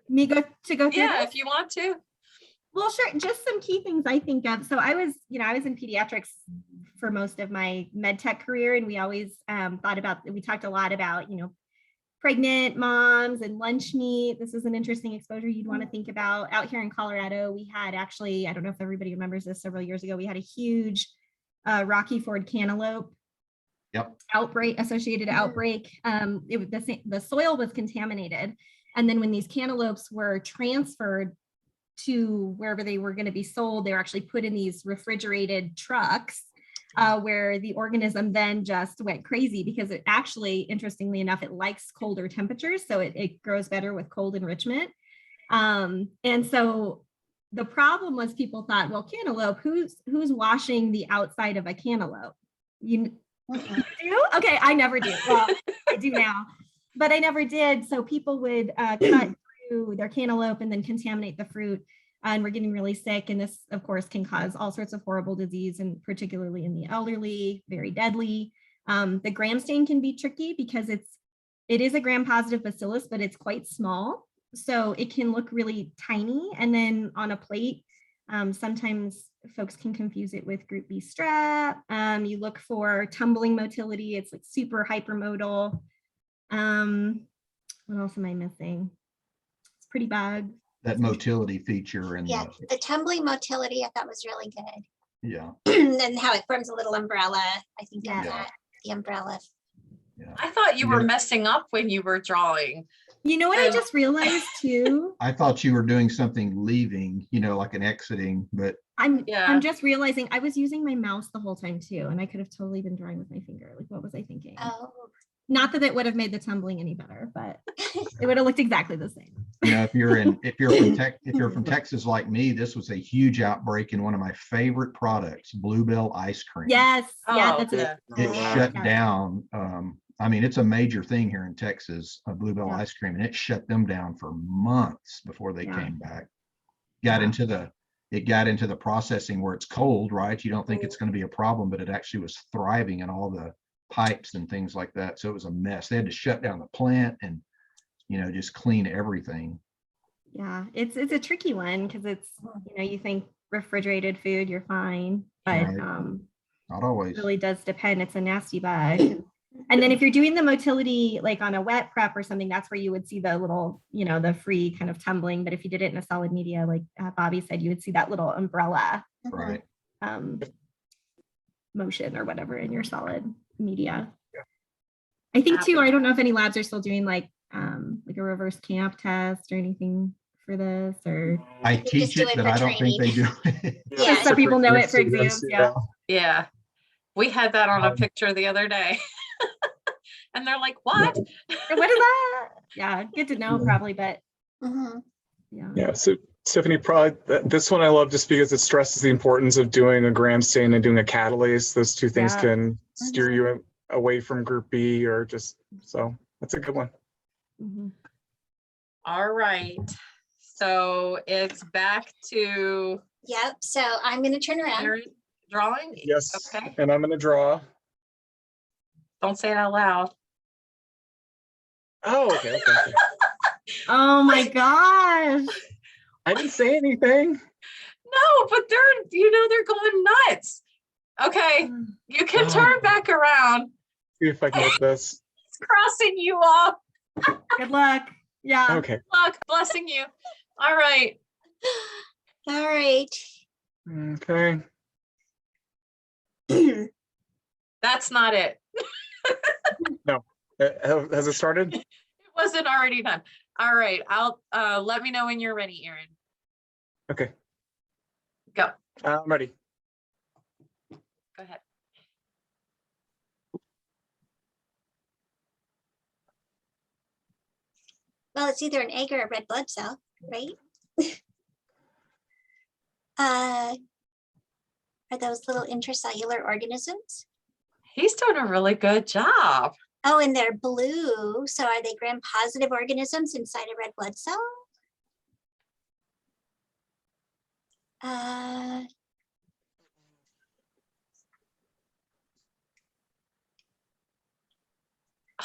[SPEAKER 4] Me go through
[SPEAKER 1] Yeah,
[SPEAKER 4] this?
[SPEAKER 1] if you want to.
[SPEAKER 4] Well, sure. Just some key things I think of. So I was in pediatrics for most of my med tech career, and we always we talked a lot about, pregnant moms and lunch meat. This is an interesting exposure you'd want to think about. Out here in Colorado, we had actually, I don't know if everybody remembers this, several years ago, we had a huge Rocky Ford cantaloupe associated outbreak. The soil was contaminated. And then when these cantaloupes were transferred to wherever they were going to be sold, they were actually put in these refrigerated trucks where the organism then just went crazy because it actually, interestingly enough, it likes colder temperatures. So it grows better with cold enrichment. And so the problem was people thought, well, cantaloupe, who's washing the outside of a cantaloupe? You do? Okay, I never do. Well, I do now, but I never did. So people would cut through their cantaloupe and then contaminate the fruit. And we're getting really sick. And this, of course, can cause all sorts of horrible disease, and particularly in the elderly, very deadly. The gram stain can be tricky because it is a gram-positive bacillus, but it's quite small. So it can look really tiny. And then on a plate, sometimes folks can confuse it with group B strep. You look for tumbling motility. It's like super hypermodal. What else am I missing? It's pretty bug.
[SPEAKER 2] That motility feature and
[SPEAKER 3] Yeah, the tumbling motility I thought was really good.
[SPEAKER 2] yeah.
[SPEAKER 3] And how it forms a little umbrella. I think of
[SPEAKER 4] Yeah.
[SPEAKER 3] that, the umbrella.
[SPEAKER 1] I thought you were messing up when you were drawing.
[SPEAKER 4] You know what I just realized too?
[SPEAKER 2] I thought you were doing something leaving, like an exiting, but
[SPEAKER 4] I'm just realizing I was using my mouse the whole time too, and I could have totally been drawing with my finger. Like, what was I thinking?
[SPEAKER 3] Oh,
[SPEAKER 4] Not that it would have made the tumbling any better, but it would have looked exactly the same.
[SPEAKER 2] if you're from Texas like me, this was a huge outbreak in one of my favorite products, Bluebell ice cream.
[SPEAKER 4] Yes. Yeah,
[SPEAKER 1] Oh,
[SPEAKER 4] that's
[SPEAKER 1] yeah.
[SPEAKER 2] It shut down. I mean, it's a major thing here in Texas, Bluebell
[SPEAKER 4] Yeah.
[SPEAKER 2] ice cream, and it shut them down for months before they
[SPEAKER 4] Yeah.
[SPEAKER 2] came back. It got into the processing where it's cold, right? You don't think it's going to be a problem, but it actually was thriving in all the pipes and things like that. So it was a mess. They had to shut down the plant and, just clean everything.
[SPEAKER 4] Yeah, it's a tricky one because it's, you think refrigerated food, you're fine, but
[SPEAKER 2] Right. Not always.
[SPEAKER 4] it really does depend. It's a nasty bug. And then if you're doing the motility, like on a wet prep or something, that's where you would see the little, the free kind of tumbling. But if you did it in a solid media, like Bobby said, you would see that little umbrella
[SPEAKER 2] Right.
[SPEAKER 4] motion or whatever in your solid media. I think too, I don't know if any labs are still doing like a reverse camp test or anything for this, or
[SPEAKER 2] I
[SPEAKER 3] Just
[SPEAKER 2] teach
[SPEAKER 3] do
[SPEAKER 2] it,
[SPEAKER 3] it
[SPEAKER 2] but
[SPEAKER 3] for
[SPEAKER 2] I don't think they do it.
[SPEAKER 3] Yeah.
[SPEAKER 4] so people know it for exams. Yeah.
[SPEAKER 1] Yeah. We had that on a picture the other day. And they're like, what?
[SPEAKER 4] What is that? Yeah, good to know probably, but
[SPEAKER 3] Mhm.
[SPEAKER 5] Yeah, so Tiffany, probably this one I love just because it stresses the importance of doing a gram stain and doing a catalase. Those two things
[SPEAKER 4] Yeah.
[SPEAKER 5] can steer you away from group B or so that's a good one.
[SPEAKER 4] Mhm.
[SPEAKER 1] All right. So it's back to
[SPEAKER 3] Yep. So I'm going to turn around.
[SPEAKER 1] Aaron drawing.
[SPEAKER 5] Yes,
[SPEAKER 1] Okay.
[SPEAKER 5] and I'm going to draw.
[SPEAKER 1] Don't say it out loud.
[SPEAKER 5] Oh, okay.
[SPEAKER 4] Oh my gosh.
[SPEAKER 5] I didn't say anything.
[SPEAKER 1] No, but they're going nuts. Okay. You can turn back around.
[SPEAKER 5] See if I can get this.
[SPEAKER 1] It's crossing you off.
[SPEAKER 4] Good luck. Yeah.
[SPEAKER 5] Okay.
[SPEAKER 1] Luck, blessing you. All right.
[SPEAKER 3] All right.
[SPEAKER 5] Okay.
[SPEAKER 1] That's not it.
[SPEAKER 5] Has it started?
[SPEAKER 1] It wasn't already done. All right. I'll let me know when you're ready, Aaron.
[SPEAKER 5] Okay.
[SPEAKER 1] Go.
[SPEAKER 5] I'm ready.
[SPEAKER 1] Go ahead.
[SPEAKER 3] Well, it's either an egg or a red blood cell, right? Are those little intracellular organisms?
[SPEAKER 1] He's doing a really good job.
[SPEAKER 3] Oh, and they're blue. So are they gram-positive organisms inside a red blood cell?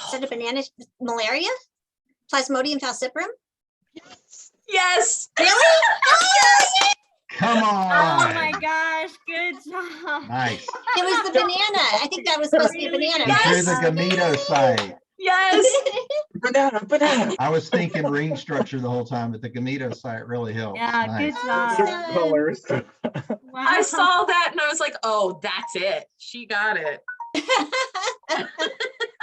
[SPEAKER 3] Is it a banana malaria? Plasmodium falciparum?
[SPEAKER 1] Yes.
[SPEAKER 3] Really?
[SPEAKER 2] Come
[SPEAKER 4] Oh
[SPEAKER 2] on.
[SPEAKER 4] my gosh, good job.
[SPEAKER 2] Nice.
[SPEAKER 3] It was the banana. I think that was supposed to be a banana,
[SPEAKER 4] Yes.
[SPEAKER 2] Through
[SPEAKER 3] right?
[SPEAKER 2] the gametocyte.
[SPEAKER 1] Yes.
[SPEAKER 5] Banana.
[SPEAKER 2] I was thinking ring structure the whole time, but the gameto site really helps.
[SPEAKER 4] Yeah,
[SPEAKER 2] Nice.
[SPEAKER 4] good job.
[SPEAKER 3] Awesome.
[SPEAKER 5] Colors.
[SPEAKER 4] Wow.
[SPEAKER 1] I saw that and I was like, oh, that's it. She got it.
[SPEAKER 5] I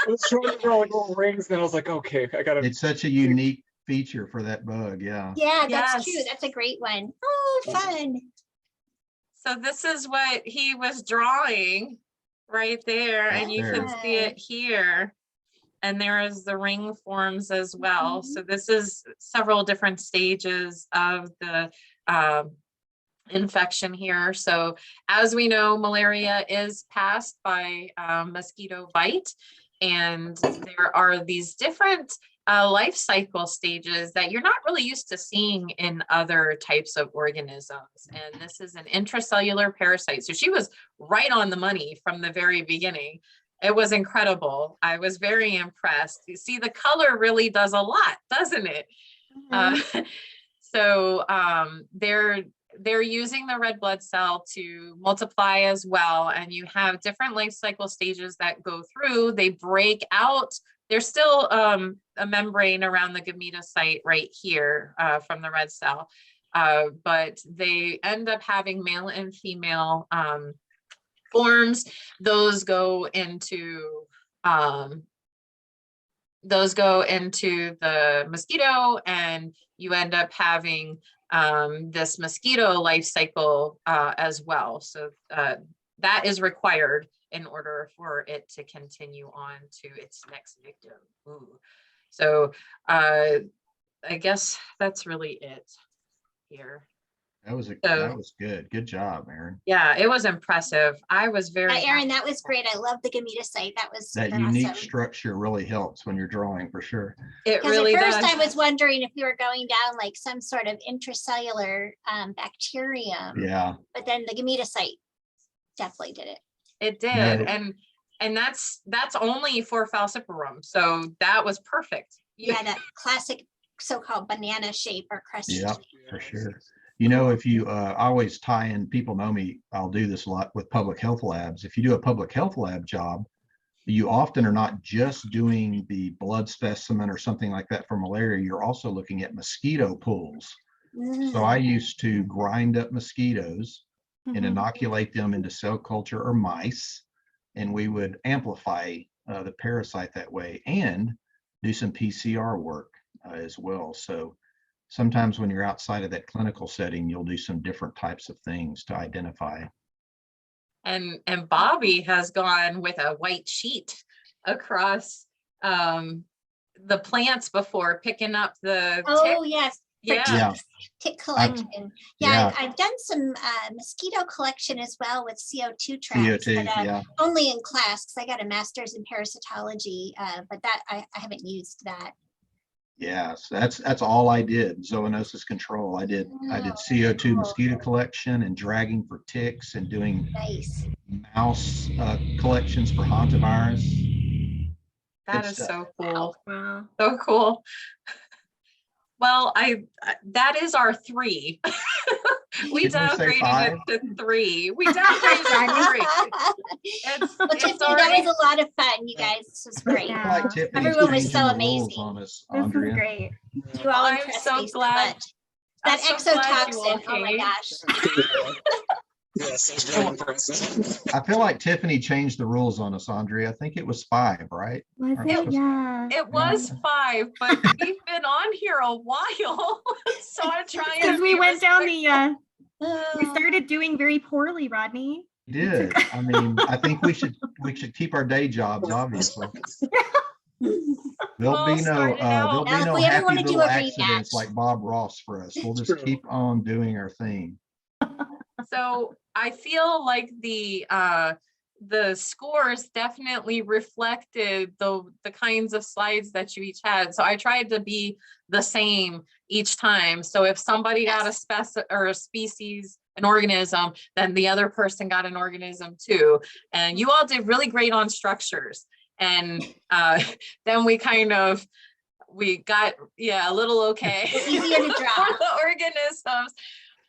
[SPEAKER 5] was trying to draw like little rings, and I was like, okay, I gotta.
[SPEAKER 2] It's such a unique feature for that bug. Yeah.
[SPEAKER 3] Yeah, that's true.
[SPEAKER 1] Yes.
[SPEAKER 3] That's a great one. Oh, fun.
[SPEAKER 1] So this is what he was drawing right there, and you can see it here. And there is the ring forms as well. So this is several different stages of the infection here. So as we know, malaria is passed by mosquito bite, and there are these different life cycle stages that you're not really used to seeing in other types of organisms. And this is an intracellular parasite. So she was right on the money from the very beginning. It was incredible. I was very impressed. You see, the color really does a lot, doesn't it? So they're using the red blood cell to multiply as well. And you have different life cycle stages that go through. They break out. There's still a membrane around the gametocyte right here from the red cell. But they end up having male and female forms. Those go into the mosquito, and you end up having this mosquito life cycle as well. So that is required in order for it to continue on to its next victim. Ooh. So I guess that's really it here.
[SPEAKER 2] That was good. Good job, Aaron.
[SPEAKER 1] Yeah, it was impressive. I was very
[SPEAKER 3] Aaron, that was great. I love the gametocyte. That was
[SPEAKER 2] That
[SPEAKER 3] super
[SPEAKER 2] unique
[SPEAKER 3] awesome.
[SPEAKER 2] structure really helps when you're drawing, for sure.
[SPEAKER 1] It
[SPEAKER 3] Because
[SPEAKER 1] really
[SPEAKER 3] at first
[SPEAKER 1] does.
[SPEAKER 3] I was wondering if we were going down like some sort of intracellular bacterium,
[SPEAKER 2] Yeah.
[SPEAKER 3] but then the gametocyte definitely did it.
[SPEAKER 1] It did.
[SPEAKER 2] No.
[SPEAKER 1] And that's only for falciparum. So that was perfect.
[SPEAKER 3] Yeah, that classic so-called banana shape or crusty
[SPEAKER 2] Yeah,
[SPEAKER 3] shape.
[SPEAKER 2] for sure. You know, if you always tie in, people know me, I'll do this a lot with public health labs. If you do a public health lab job, you often are not just doing the blood specimen or something like that for malaria, you're also looking at mosquito pools. So I used to grind up mosquitoes and inoculate them into cell culture or mice, and we would amplify the parasite that way and do some PCR work as well. So sometimes when you're outside of that clinical setting, you'll do some different types of things to identify.
[SPEAKER 1] And Bobby has gone with a white sheet across the plants before, picking up the
[SPEAKER 3] Oh, yes. for
[SPEAKER 1] Yeah.
[SPEAKER 3] tick collection. I've done some mosquito collection as well with CO2 traps,
[SPEAKER 2] CO2,
[SPEAKER 3] but
[SPEAKER 2] yeah.
[SPEAKER 3] only in class because I got a master's in parasitology, but that I haven't used that.
[SPEAKER 2] Yes, that's all I did. Zoonosis control. I did CO2 mosquito collection and dragging for ticks and doing
[SPEAKER 3] Nice.
[SPEAKER 2] mouse collections for hantavirus.
[SPEAKER 1] That
[SPEAKER 2] Good
[SPEAKER 1] is
[SPEAKER 2] stuff.
[SPEAKER 1] so cool.
[SPEAKER 4] Wow.
[SPEAKER 1] So cool. Well, that is our 3. We
[SPEAKER 2] Didn't we say
[SPEAKER 1] downgraded
[SPEAKER 2] 5?
[SPEAKER 1] it to 3. We downgraded it to 3.
[SPEAKER 3] Well, Tiffany, that was a lot of fun, you guys. This was great.
[SPEAKER 2] I feel like Tiffany's
[SPEAKER 3] Everyone was
[SPEAKER 2] changing
[SPEAKER 3] so
[SPEAKER 2] the rules
[SPEAKER 3] amazing.
[SPEAKER 2] on us,
[SPEAKER 4] This is
[SPEAKER 2] Andrea.
[SPEAKER 4] great.
[SPEAKER 3] You all
[SPEAKER 1] I'm
[SPEAKER 3] impressed
[SPEAKER 1] so
[SPEAKER 3] me so
[SPEAKER 1] glad.
[SPEAKER 3] much. That
[SPEAKER 1] I'm so glad you all
[SPEAKER 3] exotoxin, oh my
[SPEAKER 1] came.
[SPEAKER 3] gosh.
[SPEAKER 5] Yes, it's very impressive.
[SPEAKER 2] I feel like Tiffany changed the rules on us, Andrea. I think it was 5, right?
[SPEAKER 4] Was
[SPEAKER 2] Aren't we
[SPEAKER 4] it?
[SPEAKER 2] supposed-
[SPEAKER 4] Yeah.
[SPEAKER 1] It was 5, but we've been on here a while. So I'm trying
[SPEAKER 4] Because
[SPEAKER 1] to
[SPEAKER 4] we
[SPEAKER 1] be
[SPEAKER 4] went down the, we
[SPEAKER 3] Oh.
[SPEAKER 4] started doing very poorly, Rodney.
[SPEAKER 2] We did. I mean, I think we should keep our day jobs, obviously. There'll be no
[SPEAKER 3] Now, if we ever
[SPEAKER 2] happy
[SPEAKER 3] wanna do
[SPEAKER 2] little
[SPEAKER 3] a
[SPEAKER 2] accidents
[SPEAKER 3] rematch.
[SPEAKER 2] like Bob Ross for us. We'll just
[SPEAKER 5] True.
[SPEAKER 2] keep on doing our thing.
[SPEAKER 1] So I feel like the scores definitely reflected the kinds of slides that you each had. So I tried to be the same each time. So if somebody got a species, an organism, then the other person got an organism too. And you all did really great on structures. And then we got a little okay.
[SPEAKER 3] Easier to draw.
[SPEAKER 1] for the organisms.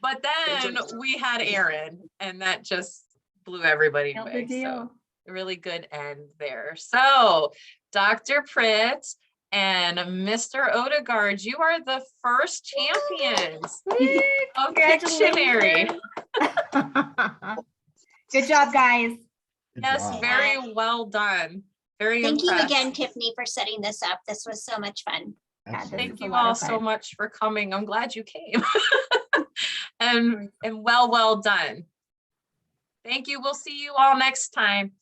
[SPEAKER 1] But then we had Aaron, and that just blew everybody
[SPEAKER 4] Nailed the
[SPEAKER 1] away.
[SPEAKER 4] deal.
[SPEAKER 1] So really good end there. So Dr. Pritt, and Mr. Odegaard. You are the first champions of Pictionary.
[SPEAKER 4] Good job, guys.
[SPEAKER 2] Good
[SPEAKER 1] Yes,
[SPEAKER 2] job.
[SPEAKER 1] very well done. Very
[SPEAKER 3] Thank you
[SPEAKER 1] impressed.
[SPEAKER 3] again, Tiffany, for setting this up. This was so much fun.
[SPEAKER 2] Absolutely.
[SPEAKER 1] Thank
[SPEAKER 4] It's a
[SPEAKER 1] you
[SPEAKER 4] lot
[SPEAKER 1] all
[SPEAKER 4] of
[SPEAKER 1] so
[SPEAKER 4] fun.
[SPEAKER 1] much for coming. I'm glad you came. and well done. Thank you. We'll see you all next time.